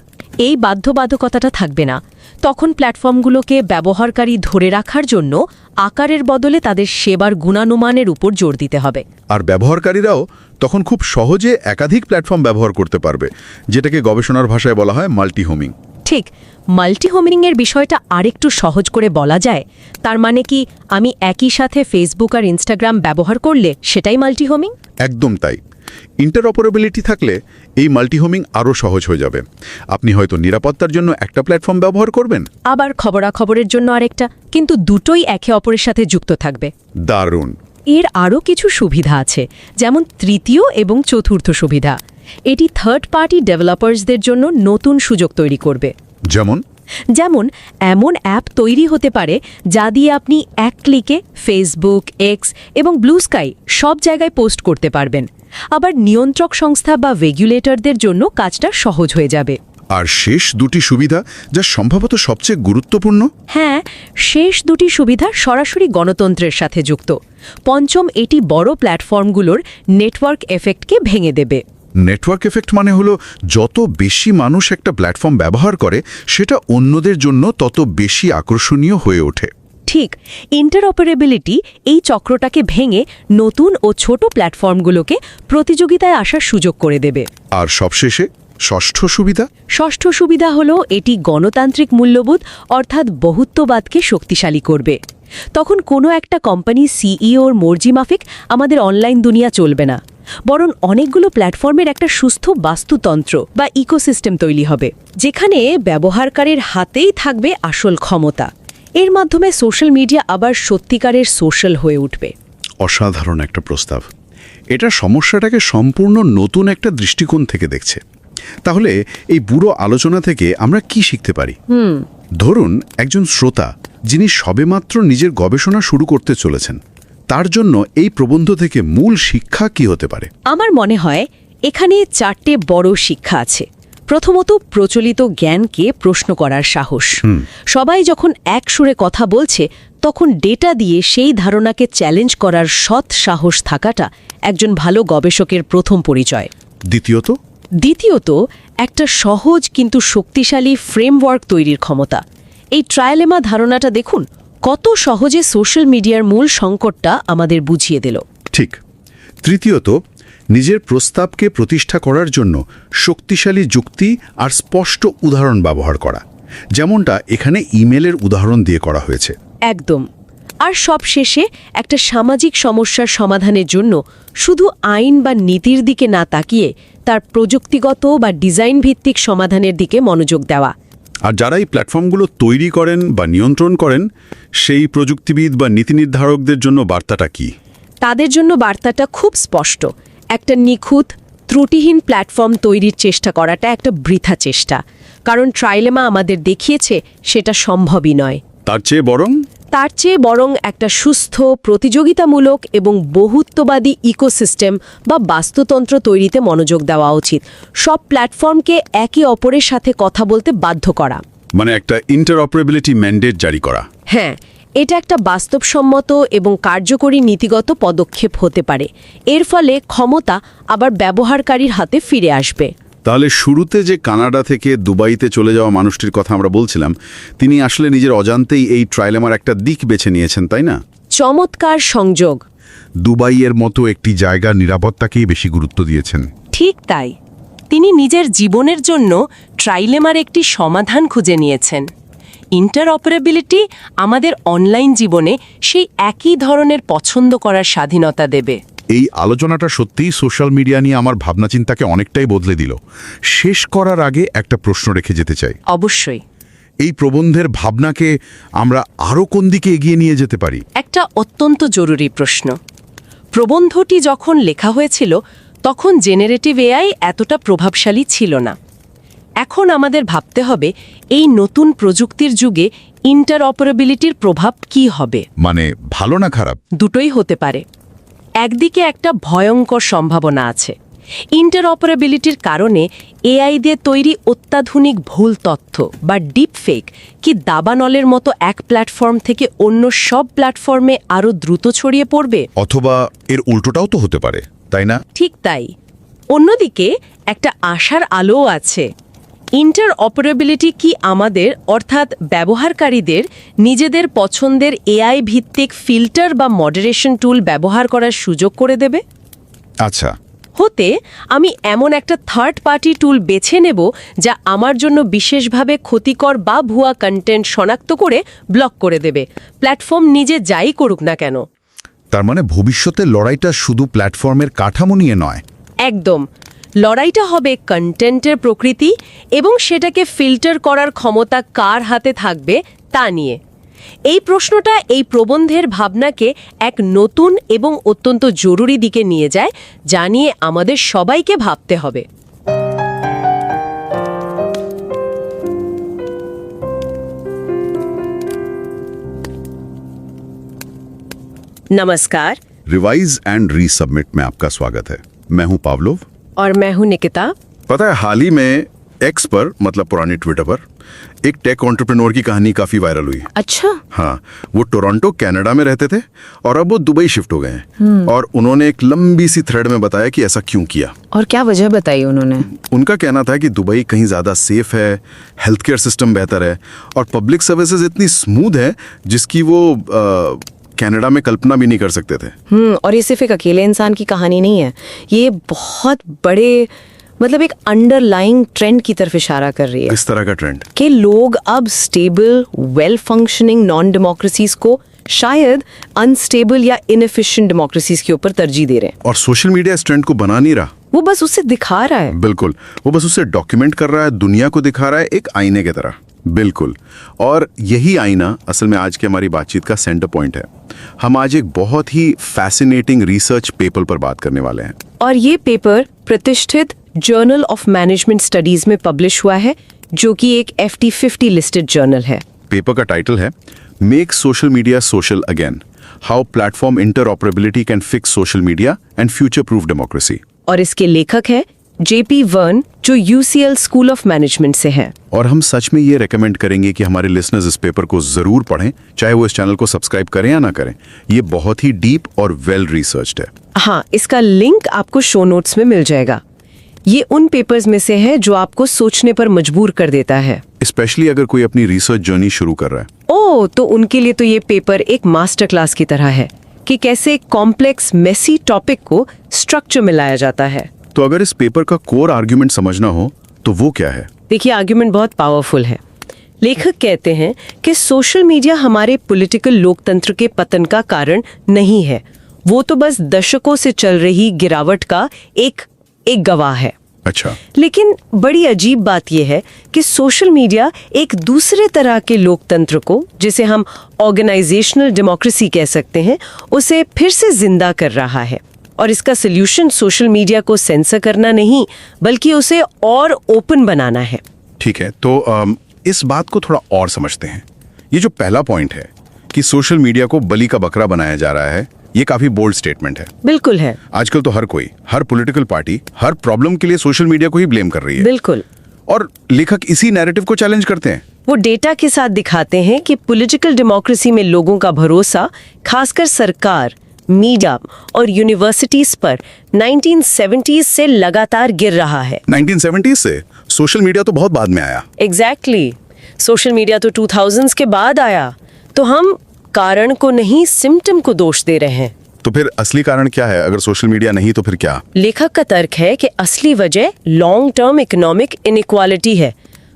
এই বাধ্যবাধকতাটা থাকবে না। তখন প্ল্যাটফর্মগুলোকে ব্যবহারকারী ধরে রাখার জন্য আকারের বদলে তাদের সেবার গুণানুমানের উপর জোর দিতে হবে। আর ব্যবহারকারীরাও তখন খুব সহজে একাধিক প্ল্যাটফর্ম ব্যবহার করতে পারবে, যেটাকে গবেষণার ভাষায় বলা হয় মাল্টিহোমিং। ঠিক, মাল্টিহোমিংয়ের বিষয়টা আরেকটু সহজ করে বলা যায়। তার মানে কি, আমি একই সাথে ফেসবুক আর ইনস্টাগ্রাম ব্যবহার করলে সেটাই মাল্টিহোমিং? একদম তাই। ইন্টারঅপারেবিলিটি থাকলে এই মাল্টিহোমিং আরও সহজ হয়ে যাবে। আপনি হয়তো নিরাপত্তার জন্য একটা প্ল্যাটফর্ম ব্যবহার করবেন, আবার খবরাখবরের জন্য আরেকটা, কিন্তু দুটোই একে অপরের সাথে যুক্ত থাকবে। দারুণ। এর আরও কিছু সুবিধা আছে, যেমন তৃতীয় এবং চতুর্থ সুবিধা। এটি থার্ড পার্টি ডেভেলপার্সদের জন্য নতুন সুযোগ তৈরি করবে। যেমন এমন অ্যাপ তৈরি হতে পারে যা দিয়ে আপনি এক ক্লিকে ফেসবুক, এক্স এবং ব্লু স্কাই সব জায়গায় পোস্ট করতে পারবেন। আবার নিয়ন্ত্রক সংস্থা বা রেগুলেটরদের জন্য কাজটা সহজ হয়ে যাবে। আর শেষ দুটি সুবিধা, যা সম্ভবত সবচেয়ে গুরুত্বপূর্ণ। হ্যাঁ, শেষ দুটি সুবিধা সরাসরি গণতন্ত্রের সাথে যুক্ত। পঞ্চম, এটি বড় প্ল্যাটফর্মগুলোর নেটওয়ার্ক এফেক্টকে ভেঙে দেবে। নেটওয়ার্ক এফেক্ট মানে হলো যত বেশি মানুষ একটা প্ল্যাটফর্ম ব্যবহার করে, সেটা অন্যদের জন্য তত বেশি আকর্ষণীয় হয়ে ওঠে। ঠিক, ইন্টারঅপারেবিলিটি এই চক্রটাকে ভেঙে নতুন ও ছোট প্ল্যাটফর্মগুলোকে প্রতিযোগিতায় আসার সুযোগ করে দেবে। আর সবশেষে ষষ্ঠ সুবিধা? ষষ্ঠ সুবিধা হলো এটি গণতান্ত্রিক মূল্যবোধ অর্থাৎ বহুত্ববাদকে শক্তিশালী করবে। তখন কোনো একটা কোম্পানি সিইওর মর্জি মাফিক আমাদের অনলাইন দুনিয়া চলবে না, বরং অনেকগুলো প্ল্যাটফর্মের একটা সুস্থ বাস্তুতন্ত্র বা ইকোসিস্টেম তৈরি হবে, যেখানে ব্যবহারকারীর হাতেই থাকবে আসল ক্ষমতা। এর মাধ্যমে সোশ্যাল মিডিয়া আবার সত্যিকারের সোশ্যাল হয়ে উঠবে। অসাধারণ একটা প্রস্তাব। এটা সমস্যাটাকে সম্পূর্ণ নতুন একটা দৃষ্টিকোণ থেকে দেখছে। তাহলে এই পুরো আলোচনা থেকে আমরা কি শিখতে পারি? ধরুন একজন শ্রোতা যিনি সবেমাত্র নিজের গবেষণা শুরু করতে চলেছেন, তার জন্য এই প্রবন্ধ থেকে মূল শিক্ষা কি হতে পারে? আমার মনে হয় এখানে 4টে বড় শিক্ষা আছে। প্রথমত, প্রচলিত জ্ঞানকে প্রশ্ন করার সাহস। সবাই যখন এক সুরে কথা বলছে, তখন ডেটা দিয়ে সেই ধারণাকে চ্যালেঞ্জ করার সৎ সাহস থাকাটা একজন ভালো গবেষকের প্রথম পরিচয়। দ্বিতীয়ত, একটা সহজ কিন্তু শক্তিশালী ফ্রেমওয়ার্ক তৈরির ক্ষমতা। এই ট্রায়ালেমা ধারণাটা দেখুন, কত সহজে সোশ্যাল মিডিয়ার মূল সংকটটা আমাদের বুঝিয়ে দিল। ঠিক। তৃতীয়ত, নিজের প্রস্তাবকে প্রতিষ্ঠা করার জন্য শক্তিশালী যুক্তি আর স্পষ্ট উদাহরণ ব্যবহার করা। যেমনটা এখানে ইমেলের উদাহরণ দিয়ে করা হয়েছে। একদম। আর সবশেষে একটা সামাজিক সমস্যার সমাধানের জন্য শুধু আইন বা নীতির দিকে না তাকিয়ে তার প্রযুক্তিগত বা ডিজাইন ভিত্তিক সমাধানের দিকে মনোযোগ দেওয়া। আর যারা এই প্ল্যাটফর্মগুলো তৈরি করেন বা নিয়ন্ত্রণ করেন, সেই প্রযুক্তিবিদ বা নীতি নির্ধারকদের জন্য বার্তাটা কি? তাদের জন্য বার্তাটা খুব স্পষ্ট। একটা নিখুঁত, ত্রুটিহীন প্ল্যাটফর্ম তৈরির চেষ্টা করাটা একটা বৃথা চেষ্টা, কারণ ট্রাইলেমা আমাদের দেখিয়েছে সেটা সম্ভবই নয়। তার চেয়ে বরং একটা সুস্থ, প্রতিযোগিতামূলক এবং বহুত্ববাদী ইকোসিস্টেম বা বাস্তুতন্ত্র তৈরিতে মনোযোগ দেওয়া উচিত। সব প্ল্যাটফর্মকে একে অপরের সাথে কথা বলতে বাধ্য করা, মানে একটা ইন্টারঅপারেবিলিটি ম্যান্ডেট জারি করা। হ্যাঁ, এটা একটা বাস্তবসম্মত এবং কার্যকরী নীতিগত পদক্ষেপ হতে পারে। এর ফলে ক্ষমতা আবার ব্যবহারকারীর হাতে ফিরে আসবে। তাহলে শুরুতে যে কানাডা থেকে দুবাইতে চলে যাওয়া মানুষটির কথা আমরা বলছিলাম, তিনি আসলে নিজের অজান্তেই এই ট্রাইলেমার একটা দিক বেছে নিয়েছেন, তাই না? চমৎকার সংযোগ। দুবাইয়ের মতো একটি জায়গার নিরাপত্তাকেই বেশি গুরুত্ব দিয়েছেন। ঠিক তাই। তিনি নিজের জীবনের জন্য ট্রাইলেমার একটি সমাধান খুঁজে নিয়েছেন। ইন্টারঅপারেবিলিটি আমাদের অনলাইন জীবনে সেই একই ধরনের পছন্দ করার স্বাধীনতা দেবে। এই আলোচনাটা সত্যিই সোশ্যাল মিডিয়া নিয়ে আমার ভাবনা চিন্তাকে অনেকটাই বদলে দিল। শেষ করার আগে একটা প্রশ্ন রেখে যেতে চাই। অবশ্যই। এই প্রবন্ধের ভাবনাকে আমরা আরও কোন দিকে এগিয়ে নিয়ে যেতে পারি? একটা অত্যন্ত জরুরি প্রশ্ন। প্রবন্ধটি যখন লেখা হয়েছিল তখন জেনারেটিভ এআই এতটা প্রভাবশালী ছিল না। এখন আমাদের ভাবতে হবে এই নতুন প্রযুক্তির যুগে ইন্টারঅপারেবিলিটির প্রভাব কি হবে। মানে ভালো না খারাপ? দুটোই হতে পারে। একদিকে একটা ভয়ঙ্কর সম্ভাবনা আছে। ইন্টারঅপারেবিলিটির কারণে এআই দিয়ে তৈরি অত্যাধুনিক ভুল তথ্য বা ডিপফেক কি দাবানলের মতো এক প্ল্যাটফর্ম থেকে অন্য সব প্ল্যাটফর্মে আরও দ্রুত ছড়িয়ে পড়বে। অথবা এর উল্টোটাও তো হতে পারে, তাই না? ঠিক তাই। অন্যদিকে একটা আশার আলোও আছে। ইন্টারঅপারেবিলিটি কি আমাদের, অর্থাৎ ব্যবহারকারীদের, নিজেদের পছন্দের এআই ভিত্তিক ফিল্টার বা মডারেশন টুল ব্যবহার করার সুযোগ করে দেবে। আচ্ছা। হতে আমি এমন একটা থার্ড পার্টি টুল বেছে নেব যা আমার জন্য বিশেষভাবে ক্ষতিকর বা ভুয়া কন্টেন্ট শনাক্ত করে ব্লক করে দেবে, প্ল্যাটফর্ম নিজে যাই করুক না কেন। তার মানে ভবিষ্যতে লড়াইটা শুধু প্ল্যাটফর্মের কাঠামো নিয়ে নয়। একদম। লড়াইটা হবে কন্টেন্টের প্রকৃতি এবং সেটাকে ফিল্টার করার ক্ষমতা কার হাতে থাকবে তা নিয়ে। এই প্রশ্নটা এই প্রবন্ধের ভাবনাকে এক নতুন এবং অত্যন্ত জরুরি দিকে নিয়ে যায়, যা নিয়ে আমাদের সবাইকে ভাবতে হবে। नमस्कार। रिवाइज एंड रीसबमिट में आपका स्वागत है। मैं हूं पावलोव और मैं हूं निकिता। पता है, हाल ही में एक्स पर, मतलब पुरानी ट्विटर पर, एक टेक एंटरप्रेन्योर की कहानी काफी वायरल हुई। अच्छा। हाँ, वो टोरंटो कनाडा में रहते थे और अब वो दुबई शिफ्ट हो गए हैं। और उन्होंने एक लंबी सी थ्रेड में बताया कि ऐसा क्यों किया और क्या वजह बताई उन्होंने। उनका कहना था कि दुबई कहीं ज्यादा सेफ है, हेल्थ केयर सिस्टम बेहतर है और पब्लिक सर्विसेज इतनी स्मूथ है जिसकी वो कनाडा में कल्पना भी नहीं कर सकते थे। और ये सिर्फ एक अकेले इंसान की कहानी नहीं है, ये बहुत बड़े, मतलब एक अंडरलाइंग ट्रेंड की तरफ इशारा कर रही है। किस तरह का ट्रेंड? कि लोग अब stable, well functioning non democracies को शायद अनस्टेबल या इनएफिशिएंट डेमोक्रेसीज के ऊपर तरजीह दे रहे हैं। और सोशल मीडिया इस ट्रेंड को बना नहीं रहा, वो बस उसे दिखा रहा है। बिल्कुल, वो बस उसे डॉक्यूमेंट कर रहा है, दुनिया को दिखा रहा है एक आईने की तरह। बिल्कुल। और यही आईना असल में आज की हमारी बातचीत का सेंटर पॉइंट है। हम आज एक बहुत ही फैसिनेटिंग रिसर्च पेपर पर बात करने वाले हैं। और ये पेपर प्रतिष्ठित जर्नल ऑफ मैनेजमेंट स्टडीज में पब्लिश हुआ है, जो कि एक FT50 लिस्टेड जर्नल है। पेपर का टाइटल है make social media social again, how platform interoperability can fix social media and future proof democracy. और इसके लेखक है JP Verne, जो UCL स्कूल ऑफ मैनेजमेंट से है। और हम सच में ये रेकमेंड करेंगे कि हमारे लिसनर्स इस पेपर को जरूर पढ़ें, चाहे वो इस चैनल को सब्सक्राइब करें या ना करें। ये बहुत ही डीप और वेल रिसर्च्ड है। हाँ, इसका लिंक आपको शो नोट्स में मिल जाएगा। ये उन पेपर्स में से है जो आपको सोचने पर मजबूर कर देता है, स्पेशली अगर कोई अपनी रिसर्च जर्नी शुरू कर रहा है। ओह, तो उनके लिए तो ये पेपर एक मास्टर क्लास की तरह है कि कैसे कॉम्प्लेक्स मेसी टॉपिक को स्ट्रक्चर में लाया जाता है। तो अगर इस पेपर का कोर आर्ग्यूमेंट समझना हो तो वो क्या है? देखिए, आर्ग्यूमेंट बहुत पावरफुल है। लेखक कहते हैं कि सोशल मीडिया हमारे पॉलिटिकल लोकतंत्र के पतन का कारण नहीं है, वो तो बस दशकों से चल रही गिरावट का एक गवाह है। अच्छा। लेकिन बड़ी अजीब बात यह है कि सोशल मीडिया एक दूसरे तरह के लोकतंत्र को, जिसे हम ऑर्गेनाइजेशनल डेमोक्रेसी कह सकते हैं, उसे फिर से जिंदा कर रहा है। और इसका सोल्यूशन सोशल मीडिया को सेंसर करना नहीं, बल्कि उसे और ओपन बनाना है। ठीक है, तो इस बात को थोड़ा और समझते हैं। ये जो पहला पॉइंट है कि सोशल मीडिया को बलि का बकरा बनाया जा रहा है, ये काफी बोल्ड स्टेटमेंट है। बिल्कुल है। आजकल तो हर कोई, हर पॉलिटिकल पार्टी हर प्रॉब्लम के लिए सोशल मीडिया को ही ब्लेम कर रही है। बिल्कुल। और लेखक इसी नैरेटिव को चैलेंज करते हैं। वो डेटा के साथ दिखाते हैं कि पॉलिटिकल डेमोक्रेसी में लोगों का भरोसा, खासकर सरकार, मीडिया और यूनिवर्सिटीज पर 1970s से लगातार गिर रहा है। 1970s से? सोशल मीडिया तो बहुत बाद में आया। एग्जैक्टली। सोशल मीडिया तो 2000s के बाद आया। तो हम कारण को नहीं, सिम्टम को दोष दे रहे हैं। तो फिर असली कारण क्या है? अगर सोशल मीडिया नहीं तो फिर क्या? लेखक का तर्क है कि असली वजह लॉन्ग टर्म इकोनॉमिक इनइक्वालिटी है,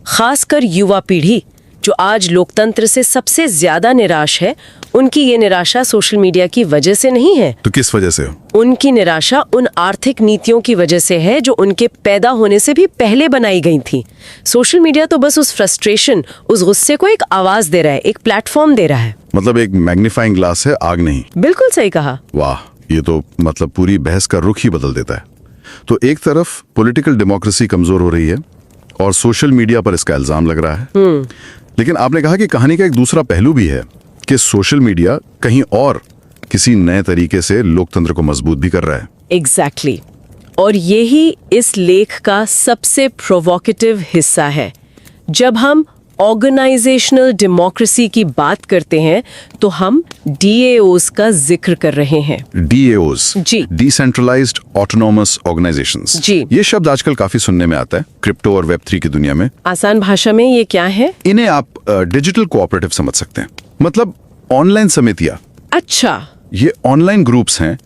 खासकर युवा पीढ़ी जो आज लोकतंत्र से सबसे ज्यादा निराश है। उनकी ये निराशा सोशल मीडिया की वजह से नहीं है। तो किस वजह से? उनकी निराशा उन आर्थिक नीतियों की वजह से है जो उनके पैदा होने से भी पहले बनाई गई थी। सोशल मीडिया तो बस उस फ्रस्ट्रेशन, उस गुस्से को एक आवाज दे रहा है, एक प्लेटफॉर्म दे रहा है। मतलब एक मैग्नीफाइंग ग्लास है, आग नहीं। बिल्कुल सही कहा। वाह, ये तो मतलब पूरी बहस का रुख ही बदल देता है। तो एक तरफ पॉलिटिकल डेमोक्रेसी कमजोर हो रही है और सोशल मीडिया पर इसका इल्जाम लग रहा है। लेकिन आपने कहा कि कहानी का एक दूसरा पहलू भी है कि सोशल मीडिया कहीं और किसी नए तरीके से लोकतंत्र को मजबूत भी कर रहा है। एग्जैक्टली। और यही इस लेख का सबसे प्रोवोकेटिव हिस्सा है। जब हम ऑर्गेनाइजेशनल डेमोक्रेसी की बात करते हैं तो हम DAOs का जिक्र कर रहे हैं। DAOs, जी। Decentralised autonomous organisations. जी। ये शब्द आजकल काफी सुनने में आता है क्रिप्टो और Web3 की दुनिया में। आसान भाषा में ये क्या है? इन्हें आप डिजिटल कोऑपरेटिव समझ सकते हैं, मतलब ऑनलाइन समितियां। अच्छा। ये ऑनलाइन ग्रुप्स हैं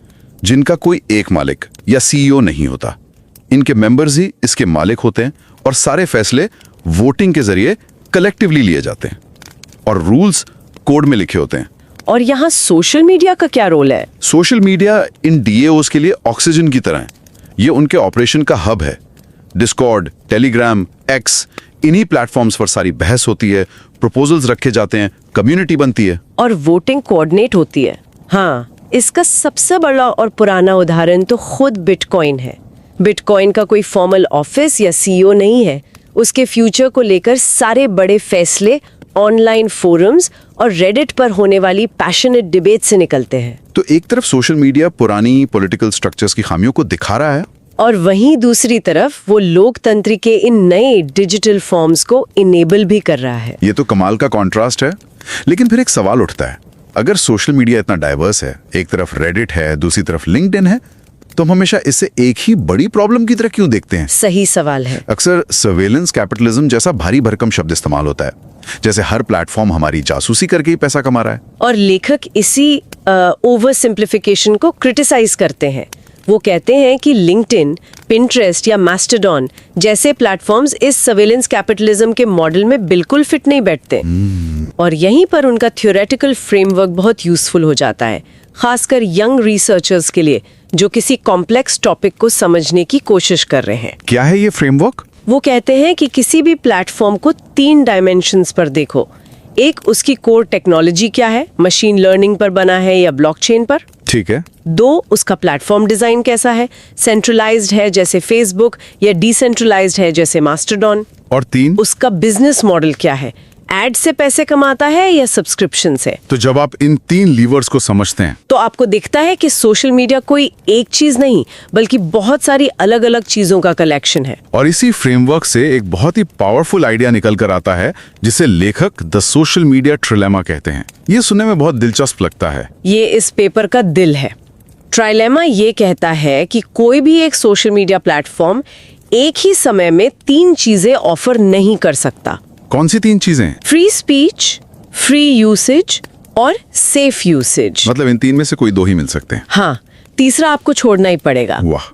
जिनका कोई एक मालिक या CEO नहीं होता। इनके मेंबर्स ही इसके मालिक होते हैं और सारे फैसले वोटिंग के जरिए कलेक्टिवली लिए जाते हैं और रूल्स कोड में लिखे होते हैं। और यहाँ सोशल मीडिया का क्या रोल है? सोशल मीडिया इन DAOs के लिए ऑक्सीजन की तरह है। ये उनके ऑपरेशन का हब है। डिस्कॉर्ड, टेलीग्राम, X, इन्हीं प्लेटफॉर्म्स पर सारी बहस होती है, प्रपोजल्स रखे जाते हैं, कम्युनिटी बनती है और वोटिंग कोऑर्डिनेट होती है। हाँ, इसका सबसे बड़ा और पुराना उदाहरण तो खुद बिटकॉइन है। बिटकॉइन का कोई फॉर्मल ऑफिस या CEO नहीं है। उसके फ्यूचर को लेकर सारे बड़े फैसले ऑनलाइन फोरम्स और रेडिट पर होने वाली पैशनेट डिबेट से निकलते हैं। तो एक तरफ सोशल मीडिया पुरानी पॉलिटिकल स्ट्रक्चर्स की खामियों को दिखा रहा है और वहीं दूसरी तरफ वो लोकतंत्र के इन नए डिजिटल फॉर्म्स को इनेबल भी कर रहा है। ये तो कमाल का कॉन्ट्रास्ट है। लेकिन फिर एक सवाल उठता है, अगर सोशल मीडिया इतना डाइवर्स है, एक तरफ रेडिट है, दूसरी तरफ लिंक्डइन है, तो हम हमेशा इसे एक ही बड़ी प्रॉब्लम की तरह क्यों देखते हैं? सही सवाल है। अक्सर सर्वेलेंस कैपिटलिज्म जैसा भारी भरकम शब्द इस्तेमाल होता है, जैसे हर प्लेटफॉर्म हमारी जासूसी करके ही पैसा कमा रहा है। और लेखक इसी ओवर सिंप्लिफिकेशन को क्रिटिसाइज करते हैं। वो कहते हैं कि लिंक्डइन, पिंटरेस्ट या मास्टरडॉन जैसे प्लेटफॉर्म्स इस सर्वेलेंस कैपिटलिज्म के मॉडल में बिल्कुल फिट नहीं बैठते। और यहीं पर उनका थ्योरेटिकल फ्रेमवर्क बहुत यूजफुल हो जाता है, खासकर यंग रिसर्चर्स के लिए जो किसी कॉम्प्लेक्स टॉपिक को समझने की कोशिश कर रहे हैं। क्या है ये फ्रेमवर्क? वो कहते हैं कि किसी भी प्लेटफॉर्म को 3 डायमेंशंस पर देखो। एक, उसकी कोर टेक्नोलॉजी क्या है, मशीन लर्निंग पर बना है या ब्लॉकचेन पर। ठीक है। 2, उसका प्लेटफॉर्म डिजाइन कैसा है, सेंट्रलाइज्ड है जैसे फेसबुक या डिसेंट्रलाइज्ड है जैसे मास्टरडॉन। और 3, उसका बिजनेस मॉडल क्या है, एड से पैसे कमाता है या सब्सक्रिप्शन से। तो जब आप इन 3 लीवर्स को समझते हैं तो आपको दिखता है कि सोशल मीडिया कोई एक चीज नहीं बल्कि बहुत सारी अलग अलग चीजों का कलेक्शन है। और इसी फ्रेमवर्क से एक बहुत ही पावरफुल आइडिया निकल कर आता है जिसे लेखक द सोशल मीडिया ट्रिलेमा कहते हैं। ये सुनने में बहुत दिलचस्प लगता है। ये इस पेपर का दिल है। ट्राइलेमा ये कहता है कि कोई भी एक सोशल मीडिया प्लेटफॉर्म एक ही समय में 3 चीजें ऑफर नहीं कर सकता। कौन सी 3 चीजें? फ्री स्पीच, फ्री यूसेज और सेफ यूसेज। मतलब इन 3 में से कोई 2 ही मिल सकते हैं। हाँ, तीसरा आपको छोड़ना ही पड़ेगा। वाह,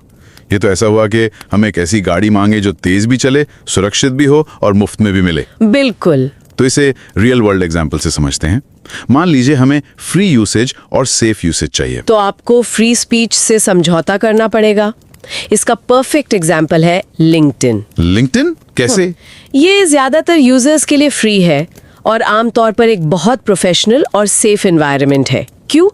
ये तो ऐसा हुआ कि हम एक ऐसी गाड़ी मांगे जो तेज भी चले, सुरक्षित भी हो और मुफ्त में भी मिले। बिल्कुल। तो इसे रियल वर्ल्ड एग्जाम्पल से समझते हैं। मान लीजिए हमें फ्री यूसेज और सेफ यूसेज चाहिए। तो आपको फ्री स्पीच से समझौता करना पड़ेगा। इसका परफेक्ट एग्जाम्पल है लिंक्डइन। लिंक्डइन कैसे? ये ज्यादातर यूजर्स के लिए फ्री है और आमतौर पर एक बहुत प्रोफेशनल और सेफ एनवायरनमेंट है। क्यों?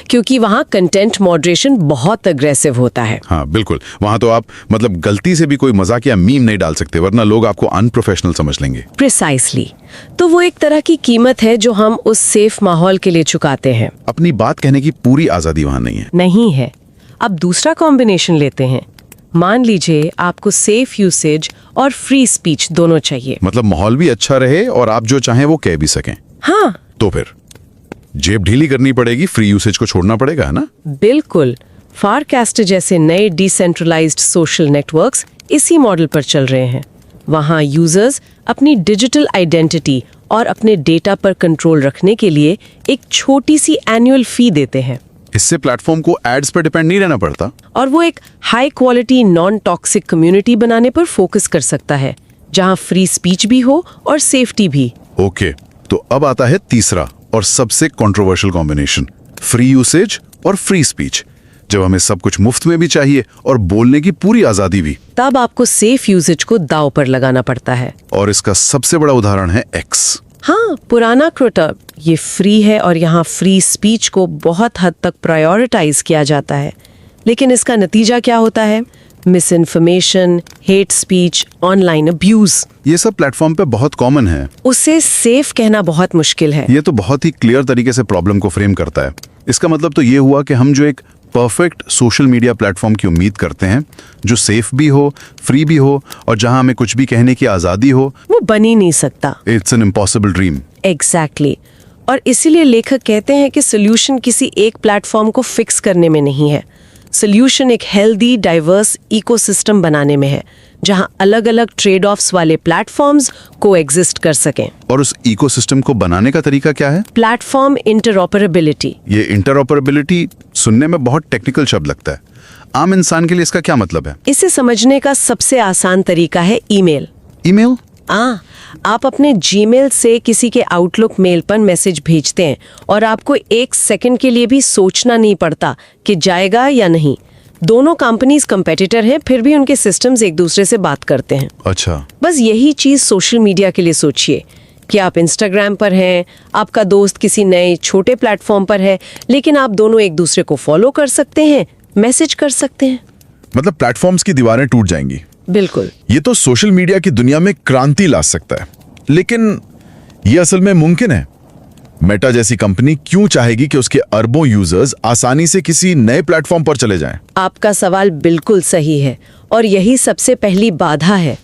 क्योंकि वहाँ कंटेंट मॉडरेशन बहुत अग्रेसिव होता है। हाँ बिल्कुल, वहां तो आप मतलब गलती से भी कोई मजाक या मीम नहीं डाल सकते, वरना लोग आपको अनप्रोफेशनल समझ लेंगे। प्रिसाइसली। तो वो एक तरह की कीमत है जो हम उस सेफ माहौल के लिए चुकाते हैं। अपनी बात कहने की पूरी आजादी वहां नहीं है। नहीं है। अब दूसरा कॉम्बिनेशन लेते हैं। मान लीजिए आपको सेफ यूसेज और फ्री स्पीच दोनों चाहिए। मतलब माहौल भी अच्छा रहे और आप जो चाहें वो कह भी सकें। हाँ, तो फिर जेब ढीली करनी पड़ेगी, फ्री यूसेज को छोड़ना पड़ेगा, है ना? बिल्कुल। फारकास्ट जैसे नए डिसेंट्रलाइज्ड सोशल नेटवर्क्स इसी मॉडल पर चल रहे हैं। वहाँ यूजर्स अपनी डिजिटल आइडेंटिटी और अपने डेटा पर कंट्रोल रखने के लिए एक छोटी सी एनुअल फी देते हैं। इससे प्लेटफॉर्म को एड्स पर डिपेंड नहीं रहना पड़ता और वो एक high quality non toxic community बनाने पर फोकस कर सकता है, जहाँ फ्री स्पीच भी हो और सेफ्टी भी। ओके, तो अब आता है तीसरा और सबसे कंट्रोवर्शियल कॉम्बिनेशन, फ्री यूसेज और फ्री स्पीच। जब हमें सब कुछ मुफ्त में भी चाहिए और बोलने की पूरी आजादी भी, तब आपको सेफ यूसेज को दांव पर लगाना पड़ता है। और इसका सबसे बड़ा उदाहरण है एक्स। हाँ, पुराना ट्विटर। ये फ्री है और यहाँ फ्री स्पीच को बहुत हद तक प्रायोरिटाइज किया जाता है। लेकिन इसका नतीजा क्या होता है? Miss information, hate speech, online abuse. ये सब प्लेटफॉर्म पे बहुत कॉमन है। उसे सेफ कहना बहुत मुश्किल है। ये तो बहुत ही क्लियर तरीके से प्रॉब्लम को फ्रेम करता है। इसका मतलब तो ये हुआ कि हम जो एक परफेक्ट सोशल मीडिया प्लेटफॉर्म की उम्मीद करते हैं, जो सेफ भी हो, फ्री भी हो और जहां हमें कुछ भी कहने की आजादी हो, वो बन ही नहीं सकता। It's an impossible dream. Exactly. और इसीलिए लेखक कहते हैं कि सोल्यूशन किसी एक प्लेटफॉर्म को फिक्स करने में नहीं है। सोल्यूशन एक हेल्दी डाइवर्स इकोसिस्टम बनाने में है, जहां अलग अलग ट्रेड ऑफ्स वाले प्लेटफॉर्म्स को एग्जिस्ट कर सकें। और उस इकोसिस्टम को बनाने का तरीका क्या है? Platform interoperability. ये इंटरऑपरेबिलिटी सुनने में बहुत टेक्निकल शब्द लगता है। आम इंसान के लिए इसका क्या मतलब है? इसे समझने का सबसे आसान तरीका है ईमेल। ईमेल? आप अपने जीमेल से किसी के आउटलुक मेल पर मैसेज भेजते हैं और आपको 1 सेकंड के लिए भी सोचना नहीं पड़ता कि जाएगा या नहीं। दोनों कंपनीज कंपेटिटर हैं, फिर भी उनके सिस्टम्स एक दूसरे से बात करते हैं। अच्छा। बस यही चीज सोशल मीडिया के लिए सोचिए कि आप इंस्टाग्राम पर हैं, आपका दोस्त किसी नए छोटे प्लेटफॉर्म पर है, लेकिन आप दोनों एक दूसरे को फॉलो कर सकते हैं, मैसेज कर सकते हैं। मतलब प्लेटफॉर्म्स की दीवारें टूट जाएंगी। बिल्कुल। ये तो सोशल मीडिया की दुनिया में क्रांति ला सकता है, लेकिन ये असल में मुमकिन है? मेटा जैसी कंपनी क्यों चाहेगी कि उसके अरबों यूजर्स आसानी से किसी नए प्लेटफॉर्म पर चले जाएं? आपका सवाल बिल्कुल सही है और यही सबसे पहली बाधा है।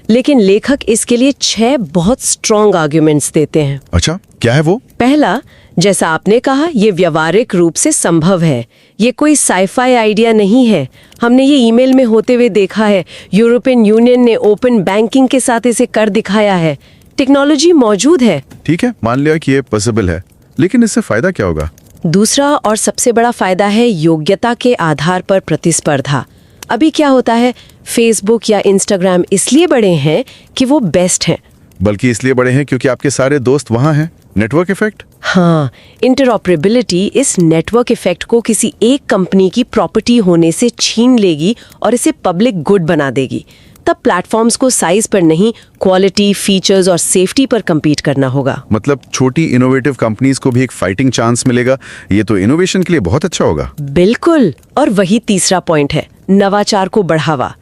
लेकिन लेखक इसके लिए 6 बहुत स्ट्रॉन्ग आर्ग्यूमेंट्स देते हैं। अच्छा, क्या है वो? पहला, जैसा आपने कहा, ये व्यावहारिक रूप से संभव है। ये कोई साइफाई आइडिया नहीं है। हमने ये ईमेल में होते हुए देखा है। यूरोपियन यूनियन ने ओपन बैंकिंग के साथ इसे कर दिखाया है। टेक्नोलॉजी मौजूद है। ठीक है, मान लिया कि ये पॉसिबल है, लेकिन इससे फायदा क्या होगा? दूसरा और सबसे बड़ा फायदा है योग्यता के आधार पर प्रतिस्पर्धा। अभी क्या होता है, फेसबुक या इंस्टाग्राम इसलिए बड़े हैं कि वो बेस्ट हैं। बल्कि इसलिए बड़े हैं क्योंकि आपके सारे दोस्त वहां हैं। Network effect? हाँ, इंटरऑपरेबिलिटी इस नेटवर्क इफेक्ट को किसी एक कंपनी की प्रॉपर्टी होने से छीन लेगी और इसे पब्लिक गुड बना देगी। तब प्लेटफॉर्म्स को साइज पर नहीं, क्वालिटी, फीचर्स और सेफ्टी पर compete करना होगा। मतलब छोटी इनोवेटिव कंपनीज को भी एक फाइटिंग चांस मिलेगा। ये तो इनोवेशन के लिए बहुत अच्छा होगा। बिल्कुल। और वही तीसरा पॉइंट है, नवाचार को बढ़ावा।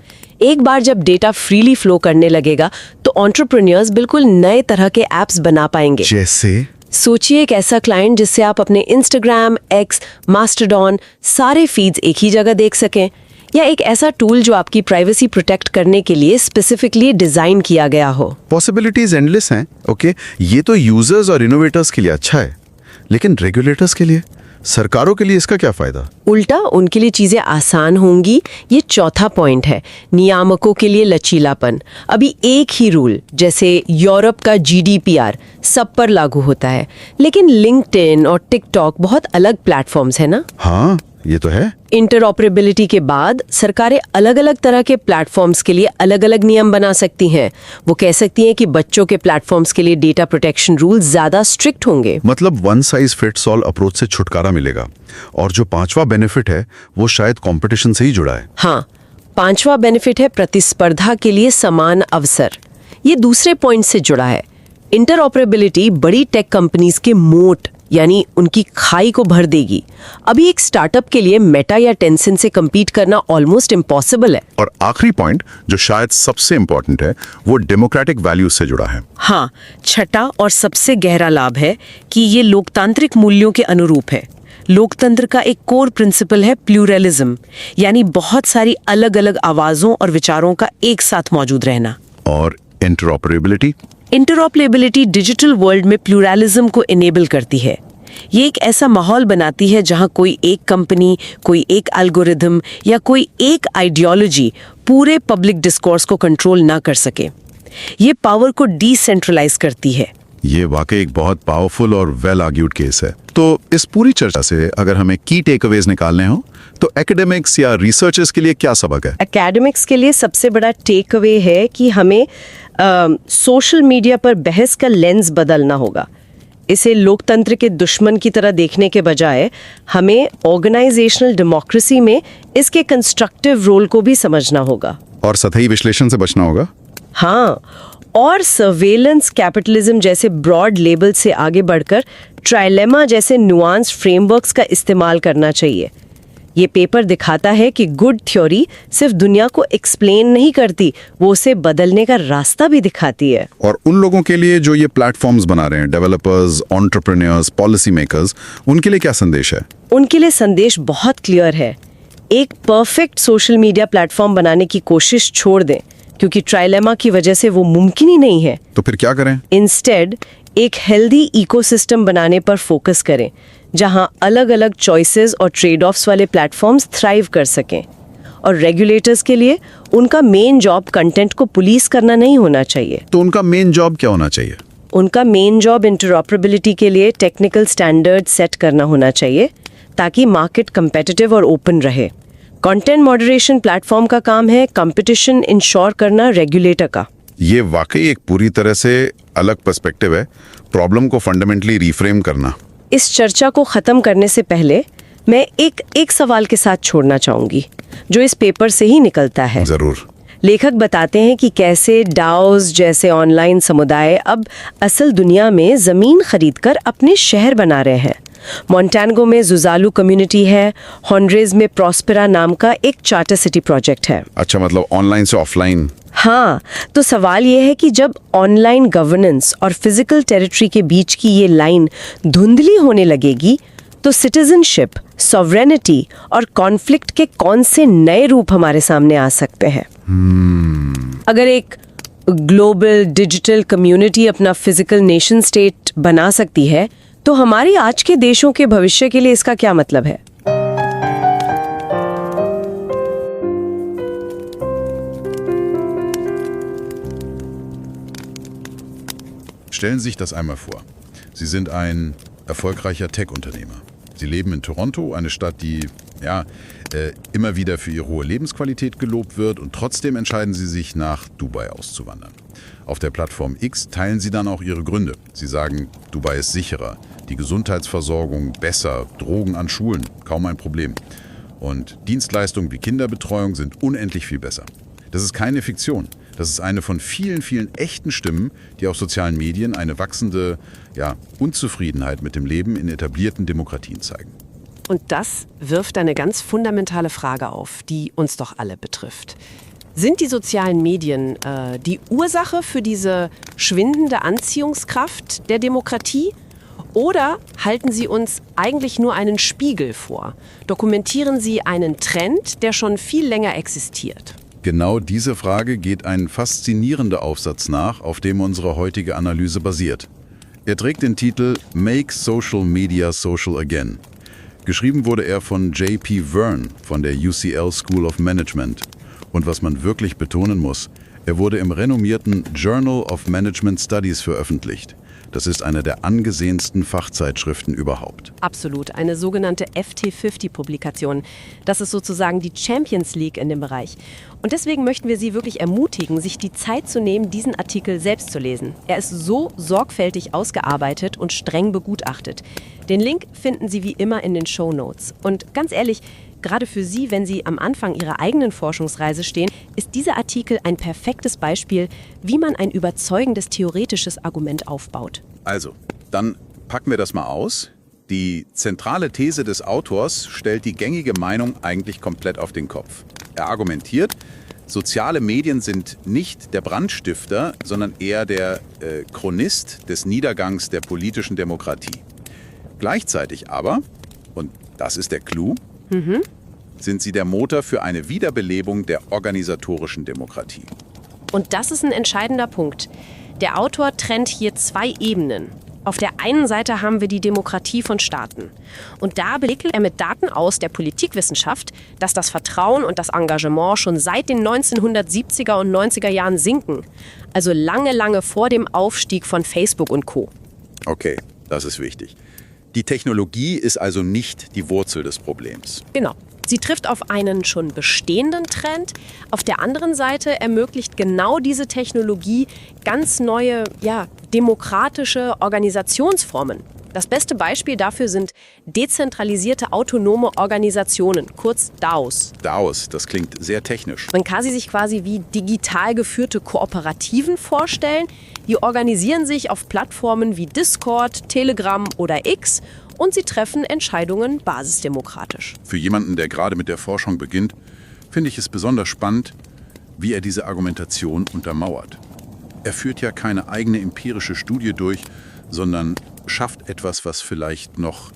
एक बार जब डेटा फ्रीली फ्लो करने लगेगा तो एंटरप्रेन्योर्स बिल्कुल नए तरह के एप्स बना पाएंगे। जैसे? सोचिए एक ऐसा क्लाइंट जिससे आप अपने इंस्टाग्राम, एक्स, मास्टरडॉन सारे फीड्स एक ही जगह देख सकें, या एक ऐसा टूल जो आपकी प्राइवेसी प्रोटेक्ट करने के लिए स्पेसिफिकली डिजाइन किया गया हो। पॉसिबिलिटीज एंडलेस हैं। ओके, ये तो यूजर्स और इनोवेटर्स के लिए अच्छा है, लेकिन रेगुलेटर्स के लिए, सरकारों के लिए इसका क्या फायदा? उल्टा उनके लिए चीजें आसान होंगी। ये चौथा पॉइंट है, नियामकों के लिए लचीलापन। अभी एक ही रूल, जैसे यूरोप का GDPR, सब पर लागू होता है, लेकिन लिंक्डइन और टिकटॉक बहुत अलग प्लेटफॉर्म्स है ना। हाँ, ये तो है। इंटरऑपरेबिलिटी के बाद सरकारें अलग अलग तरह के प्लेटफॉर्म्स के लिए अलग अलग नियम बना सकती हैं। वो कह सकती हैं कि बच्चों के प्लेटफॉर्म्स के लिए डेटा प्रोटेक्शन रूल ज्यादा स्ट्रिक्ट होंगे। मतलब one size fits all approach से छुटकारा मिलेगा। और जो पांचवा बेनिफिट है वो शायद कंपटीशन से ही जुड़ा है। हाँ, पांचवा बेनिफिट है प्रतिस्पर्धा के लिए समान अवसर। ये दूसरे पॉइंट से जुड़ा है। इंटरऑपरेबिलिटी बड़ी टेक कंपनीज के मोट यानी उनकी खाई को भर देगी। अभी एक स्टार्टअप के लिए मेटा या टेंसेंट से compete करना ऑलमोस्ट इम्पॉसिबल है। और आखिरी पॉइंट जो शायद सबसे इंपॉर्टेंट है वो डेमोक्रेटिक वैल्यूज से जुड़ा है। हाँ, छठा और सबसे गहरा लाभ है कि ये लोकतांत्रिक मूल्यों के अनुरूप है। लोकतंत्र का एक कोर प्रिंसिपल है प्लूरलिज्म, यानी बहुत सारी अलग अलग आवाजों और विचारों का एक साथ मौजूद रहना। और इंटरऑपरेबिलिटी इंटरऑपरेबिलिटी डिजिटल वर्ल्ड में प्लूरलिज्म को इनेबल करती है। ये एक ऐसा माहौल बनाती है जहां कोई एक कंपनी, कोई एक एल्गोरिथम या कोई एक आइडियोलॉजी पूरे पब्लिक डिस्कोर्स को कंट्रोल ना कर सके। ये पावर को डिसेंट्रलाइज करती है। ये वाकई एक बहुत पावरफुल और वेल आर्ग्यूड केस है। तो इस पूरी चर्चा से अगर हमें की टेकअवेज निकालने हो तो एकेडमिक्स या रिसर्चर्स के लिए क्या सबक है? एकेडमिक्स के लिए सबसे बड़ा टेक अवे है कि हमें सोशल मीडिया पर बहस का लेंस बदलना होगा। इसे लोकतंत्र के दुश्मन की तरह देखने के बजाय हमें ऑर्गेनाइजेशनल डेमोक्रेसी में इसके कंस्ट्रक्टिव रोल को भी समझना होगा। और सतही विश्लेषण से बचना होगा। हाँ, और सर्वेलेंस कैपिटलिज्म जैसे ब्रॉड लेबल से आगे बढ़कर ट्राइलेमा जैसे नुआंस फ्रेमवर्क्स का इस्तेमाल करना चाहिए। ये पेपर दिखाता है कि गुड थ्योरी सिर्फ दुनिया को एक्सप्लेन नहीं करती, वो उसे बदलने का रास्ता भी दिखाती है। और उन लोगों के लिए जो ये प्लेटफॉर्म्स बना रहे हैं, डेवलपर्स, एंटरप्रेन्योर्स, पॉलिसी मेकर्स, उनके लिए क्या संदेश है? उनके लिए संदेश बहुत क्लियर है। एक परफेक्ट सोशल मीडिया प्लेटफॉर्म बनाने की कोशिश छोड़ दें, क्योंकि ट्राइलेमा की वजह से वो मुमकिन ही नहीं है। तो फिर क्या करें? इंस्टेड एक हेल्दी इकोसिस्टम बनाने पर फोकस करें, जहां अलग अलग चॉइसेस और ट्रेड ऑफ्स वाले प्लेटफॉर्म्स थ्राइव कर सकें। और रेगुलेटर्स के लिए उनका मेन जॉब कंटेंट को पुलिस करना नहीं होना चाहिए। तो उनका मेन जॉब क्या होना चाहिए? उनका मेन जॉब इंटरऑपरेबिलिटी के लिए टेक्निकल स्टैंडर्ड सेट करना होना चाहिए, ताकि मार्केट कंपेटिटिव और ओपन रहे। कंटेंट मॉडरेशन प्लेटफॉर्म का काम है कंपटीशन इंश्योर करना रेगुलेटर का। ये वाकई एक पूरी तरह से अलग पर्सपेक्टिव है, प्रॉब्लम को फंडामेंटली रिफ्रेम करना। इस चर्चा को खत्म करने से पहले मैं एक सवाल के साथ छोड़ना चाहूंगी, जो इस पेपर से ही निकलता है। जरूर। लेखक बताते हैं कि कैसे डाओज जैसे ऑनलाइन समुदाय अब असल दुनिया में जमीन खरीदकर अपने शहर बना रहे हैं। मोंटागो में जुजालू कम्युनिटी है, हॉन्ड्रेज में प्रॉस्पेरा नाम का एक चार्टर सिटी प्रोजेक्ट है। अच्छा, मतलब ऑनलाइन से ऑफलाइन। हाँ, तो सवाल ये है कि जब ऑनलाइन गवर्नेंस और फिजिकल टेरिटरी के बीच की ये लाइन धुंधली होने लगेगी, तो सिटीजनशिप, सॉवरेनिटी और कॉन्फ्लिक्ट के कौन से नए रूप हमारे सामने आ सकते हैं? अगर एक ग्लोबल डिजिटल कम्युनिटी अपना फिजिकल नेशन स्टेट बना सकती है, तो हमारी आज के देशों के भविष्य के लिए इसका क्या मतलब है? Stellen Sie sich das einmal vor. Sie sind ein erfolgreicher Tech-Unternehmer. Sie leben in Toronto, eine Stadt, die immer wieder für ihre hohe Lebensqualität gelobt wird, und trotzdem entscheiden Sie sich, nach Dubai auszuwandern. Auf der Plattform X teilen Sie dann auch Ihre Gründe. Sie sagen, Dubai ist sicherer, die Gesundheitsversorgung besser, Drogen an Schulen kaum ein Problem. Und Dienstleistungen wie Kinderbetreuung sind unendlich viel besser. Das ist keine Fiktion. Das ist eine von vielen, vielen echten Stimmen, die auf sozialen Medien eine wachsende Unzufriedenheit mit dem Leben in etablierten Demokratien zeigen. Und das wirft eine ganz fundamentale Frage auf, die uns doch alle betrifft. Sind die sozialen Medien die Ursache für diese schwindende Anziehungskraft der Demokratie? Oder halten sie uns eigentlich nur einen Spiegel vor? Dokumentieren sie einen Trend, der schon viel länger existiert? Genau diese Frage geht ein faszinierender Aufsatz nach, auf dem unsere heutige Analyse basiert. Er trägt den Titel Make Social Media Social Again. Geschrieben wurde er von J.P. Verne von der UCL School of Management. Und was man wirklich betonen muss, er wurde im renommierten Journal of Management Studies veröffentlicht. Das ist eine der angesehensten Fachzeitschriften überhaupt. Absolut, eine sogenannte FT50-Publikation. Das ist sozusagen die Champions League in dem Bereich. Und deswegen möchten wir Sie wirklich ermutigen, sich die Zeit zu nehmen, diesen Artikel selbst zu lesen. Er ist so sorgfältig ausgearbeitet und streng begutachtet. Den Link finden Sie wie immer in den Shownotes. Und ganz ehrlich, gerade für Sie, wenn Sie am Anfang Ihrer eigenen Forschungsreise stehen, ist dieser Artikel ein perfektes Beispiel, wie man ein überzeugendes theoretisches Argument aufbaut. Also, dann packen wir das mal aus. Die zentrale These des Autors stellt die gängige Meinung eigentlich komplett auf den Kopf. Er argumentiert, soziale Medien sind nicht der Brandstifter, sondern eher der Chronist des Niedergangs der politischen Demokratie. Gleichzeitig aber, und das ist der Clou, sind sie der Motor für eine Wiederbelebung der organisatorischen Demokratie. Und das ist ein entscheidender Punkt. Der Autor trennt hier zwei Ebenen. Auf der einen Seite haben wir die Demokratie von Staaten. Und da belegt er mit Daten aus der Politikwissenschaft, dass das Vertrauen und das Engagement schon seit den 1970er und 90er Jahren sinken. Also lange, lange vor dem Aufstieg von Facebook und Co. Okay, das ist wichtig. Die Technologie ist also nicht die Wurzel des Problems. Genau. Sie trifft auf einen schon bestehenden Trend. Auf der anderen Seite ermöglicht genau diese Technologie ganz neue, demokratische Organisationsformen. Das beste Beispiel dafür sind dezentralisierte autonome Organisationen, kurz DAOs. DAOs, das klingt sehr technisch. Man kann sie sich quasi wie digital geführte Kooperativen vorstellen. Die organisieren sich auf Plattformen wie Discord, Telegram oder X und sie treffen Entscheidungen basisdemokratisch. Für jemanden, der gerade mit der Forschung beginnt, finde ich es besonders spannend, wie er diese Argumentation untermauert. Er führt ja keine eigene empirische Studie durch, sondern schafft etwas, was vielleicht noch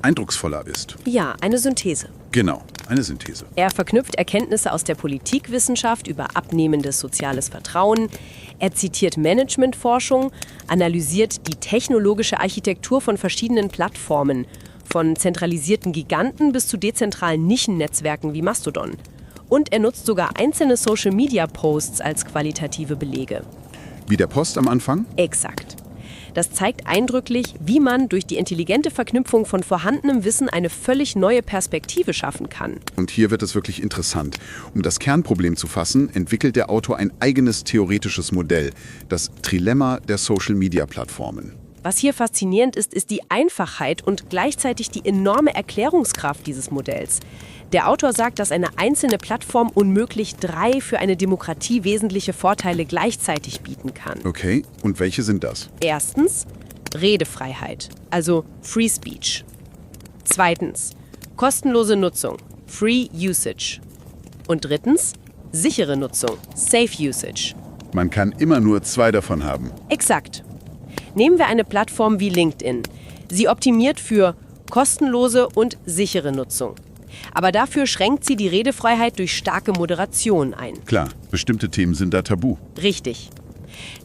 eindrucksvoller ist. Ja, eine Synthese. Genau, eine Synthese. Er verknüpft Erkenntnisse aus der Politikwissenschaft über abnehmendes soziales Vertrauen. Er zitiert Managementforschung, analysiert die technologische Architektur von verschiedenen Plattformen, von zentralisierten Giganten bis zu dezentralen Nischennetzwerken wie Mastodon. Und er nutzt sogar einzelne Social-Media-Posts als qualitative Belege. Wie der Post am Anfang? Exakt. Das zeigt eindrücklich, wie man durch die intelligente Verknüpfung von vorhandenem Wissen eine völlig neue Perspektive schaffen kann. Und hier wird es wirklich interessant. Um das Kernproblem zu fassen, entwickelt der Autor ein eigenes theoretisches Modell, das Trilemma der Social-Media-Plattformen. Was hier faszinierend ist, ist die Einfachheit und gleichzeitig die enorme Erklärungskraft dieses Modells. Der Autor sagt, dass eine einzelne Plattform unmöglich 3 für eine Demokratie wesentliche Vorteile gleichzeitig bieten kann. Okay, und welche sind das? Erstens, Redefreiheit, also Free Speech. Zweitens, kostenlose Nutzung, Free Usage. Und drittens, sichere Nutzung, Safe Usage. Man kann immer nur 2 davon haben. Exakt. Nehmen wir eine Plattform wie LinkedIn. Sie optimiert für kostenlose und sichere Nutzung. Aber dafür schränkt sie die Redefreiheit durch starke Moderation ein. Klar, bestimmte Themen sind da tabu. Richtig.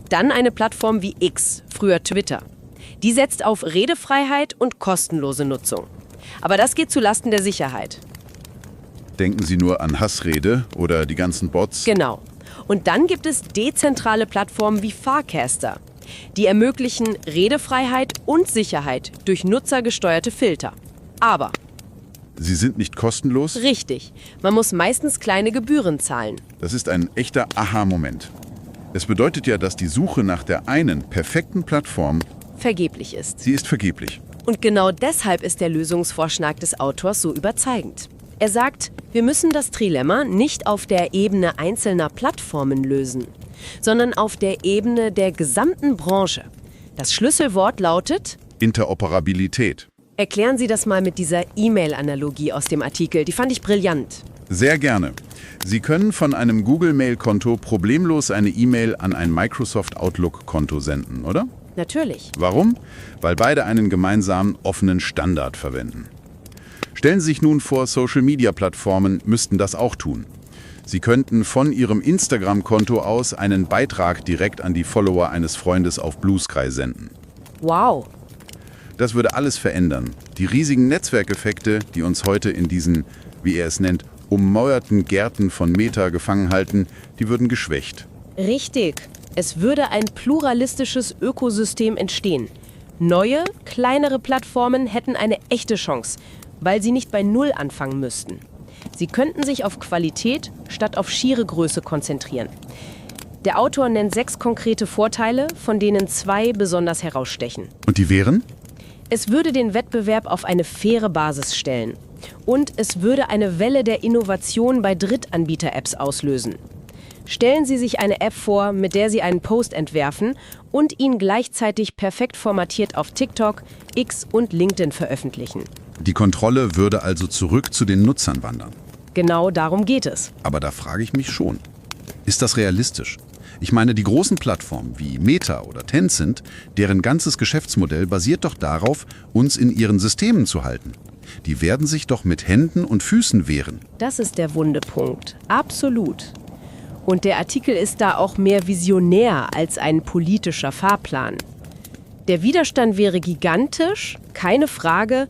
Dann eine Plattform wie X, früher Twitter. Die setzt auf Redefreiheit und kostenlose Nutzung. Aber das geht zulasten der Sicherheit. Denken Sie nur an Hassrede oder die ganzen Bots. Genau. Und dann gibt es dezentrale Plattformen wie Farcaster. Die ermöglichen Redefreiheit und Sicherheit durch nutzergesteuerte Filter. Aber Sie sind nicht kostenlos? richtig, man muss meistens kleine Gebühren zahlen. Das ist ein echter Aha-Moment. Es bedeutet ja, dass die Suche nach der einen perfekten Plattform, Vergeblich ist. sie ist vergeblich. Und genau deshalb ist der Lösungsvorschlag des Autors so überzeugend. Er sagt, wir müssen das Trilemma nicht auf der Ebene einzelner Plattformen lösen, sondern auf der Ebene der gesamten Branche. Das Schlüsselwort lautet: Interoperabilität. Erklären Sie das mal mit dieser E-Mail-Analogie aus dem Artikel. Die fand ich brillant. Sehr gerne. Sie können von einem Google-Mail-Konto problemlos eine E-Mail an ein Microsoft Outlook-Konto senden, oder? Natürlich. Warum? Weil beide einen gemeinsamen offenen Standard verwenden. Stellen Sie sich nun vor, Social-Media-Plattformen müssten das auch tun. Sie könnten von Ihrem Instagram-Konto aus einen Beitrag direkt an die Follower eines Freundes auf Blue Sky senden. Wow. Das würde alles verändern. Die riesigen Netzwerkeffekte, die uns heute in diesen, wie er es nennt, ummauerten Gärten von Meta gefangen halten, die würden geschwächt. Richtig. Es würde ein pluralistisches Ökosystem entstehen. Neue, kleinere Plattformen hätten eine echte Chance, weil sie nicht bei Null anfangen müssten. Sie könnten sich auf Qualität statt auf schiere Größe konzentrieren. Der Autor nennt 6 konkrete Vorteile, von denen 2 besonders herausstechen. Und die wären? Es würde den Wettbewerb auf eine faire Basis stellen. Und es würde eine Welle der Innovation bei Drittanbieter-Apps auslösen. Stellen Sie sich eine App vor, mit der Sie einen Post entwerfen und ihn gleichzeitig perfekt formatiert auf TikTok, X und LinkedIn veröffentlichen. Die Kontrolle würde also zurück zu den Nutzern wandern. Genau darum geht es. Aber da frage ich mich schon, ist das realistisch? Ich meine, die großen Plattformen wie Meta oder Tencent, deren ganzes Geschäftsmodell basiert doch darauf, uns in ihren Systemen zu halten. Die werden sich doch mit Händen und Füßen wehren. Das ist der wunde Punkt. Absolut. Und der Artikel ist da auch mehr visionär als ein politischer Fahrplan. Der Widerstand wäre gigantisch, keine Frage.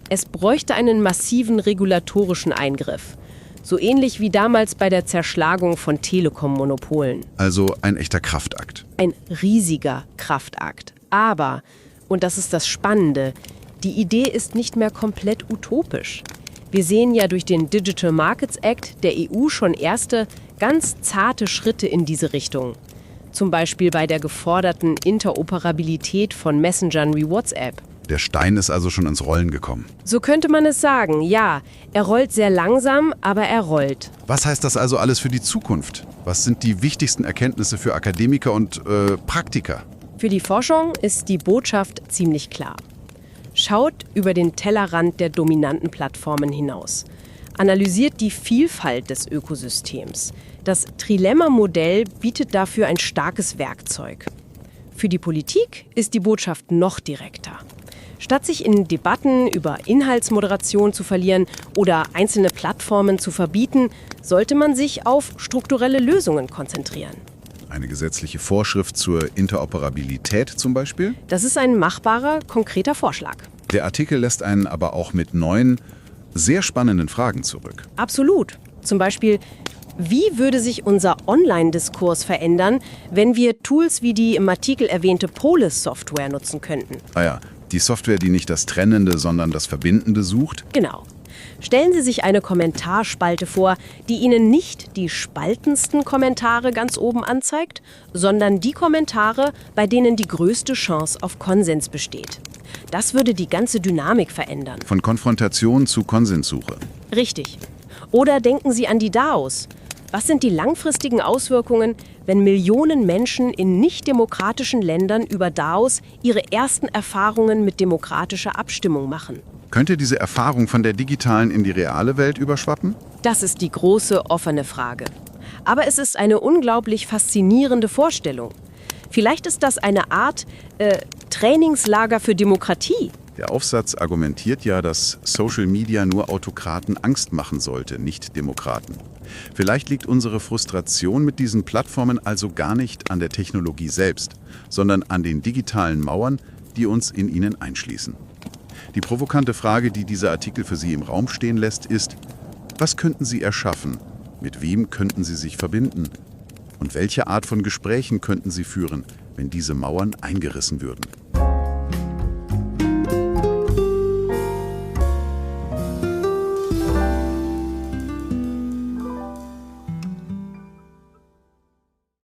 Es bräuchte einen massiven regulatorischen Eingriff. So ähnlich wie damals bei der Zerschlagung von Telekom-Monopolen. Also ein echter Kraftakt. Ein riesiger Kraftakt. Aber, und das ist das Spannende, die Idee ist nicht mehr komplett utopisch. Wir sehen ja durch den Digital Markets Act der EU schon erste, ganz zarte Schritte in diese Richtung. Zum Beispiel bei der geforderten Interoperabilität von Messengern wie WhatsApp. Der Stein ist also schon ins Rollen gekommen. So könnte man es sagen, ja. Er rollt sehr langsam, aber er rollt. Was heißt das also alles für die Zukunft? Was sind die wichtigsten Erkenntnisse für Akademiker und Praktiker? Für die Forschung ist die Botschaft ziemlich klar. Schaut über den Tellerrand der dominanten Plattformen hinaus. Analysiert die Vielfalt des Ökosystems. Das Trilemma-Modell bietet dafür ein starkes Werkzeug. Für die Politik ist die Botschaft noch direkter. Statt sich in Debatten über Inhaltsmoderation zu verlieren oder einzelne Plattformen zu verbieten, sollte man sich auf strukturelle Lösungen konzentrieren. Eine gesetzliche Vorschrift zur Interoperabilität zum Beispiel? Das ist ein machbarer, konkreter Vorschlag. Der Artikel lässt einen aber auch mit neuen, sehr spannenden Fragen zurück. Absolut. Zum Beispiel, wie würde sich unser Online-Diskurs verändern, wenn wir Tools wie die im Artikel erwähnte Polis-Software nutzen könnten? Ah ja, die Software, die nicht das Trennende, sondern das Verbindende sucht? Genau. Stellen Sie sich eine Kommentarspalte vor, die Ihnen nicht die spaltendsten Kommentare ganz oben anzeigt, sondern die Kommentare, bei denen die größte Chance auf Konsens besteht. Das würde die ganze Dynamik verändern. Von Konfrontation zu Konsenssuche. Richtig. Oder denken Sie an die DAOs. Was sind die langfristigen Auswirkungen, wenn Millionen Menschen in nicht-demokratischen Ländern über DAOs ihre ersten Erfahrungen mit demokratischer Abstimmung machen? Könnte diese Erfahrung von der digitalen in die reale Welt überschwappen? Das ist die große, offene Frage. Aber es ist eine unglaublich faszinierende Vorstellung. Vielleicht ist das eine Art Trainingslager für Demokratie. Der Aufsatz argumentiert ja, dass Social Media nur Autokraten Angst machen sollte, nicht Demokraten. Vielleicht liegt unsere Frustration mit diesen Plattformen also gar nicht an der Technologie selbst, sondern an den digitalen Mauern, die uns in ihnen einschließen. Die provokante Frage, die dieser Artikel für Sie im Raum stehen lässt, ist: Was könnten Sie erschaffen? Mit wem könnten Sie sich verbinden? Und welche Art von Gesprächen könnten Sie führen, wenn diese Mauern eingerissen würden?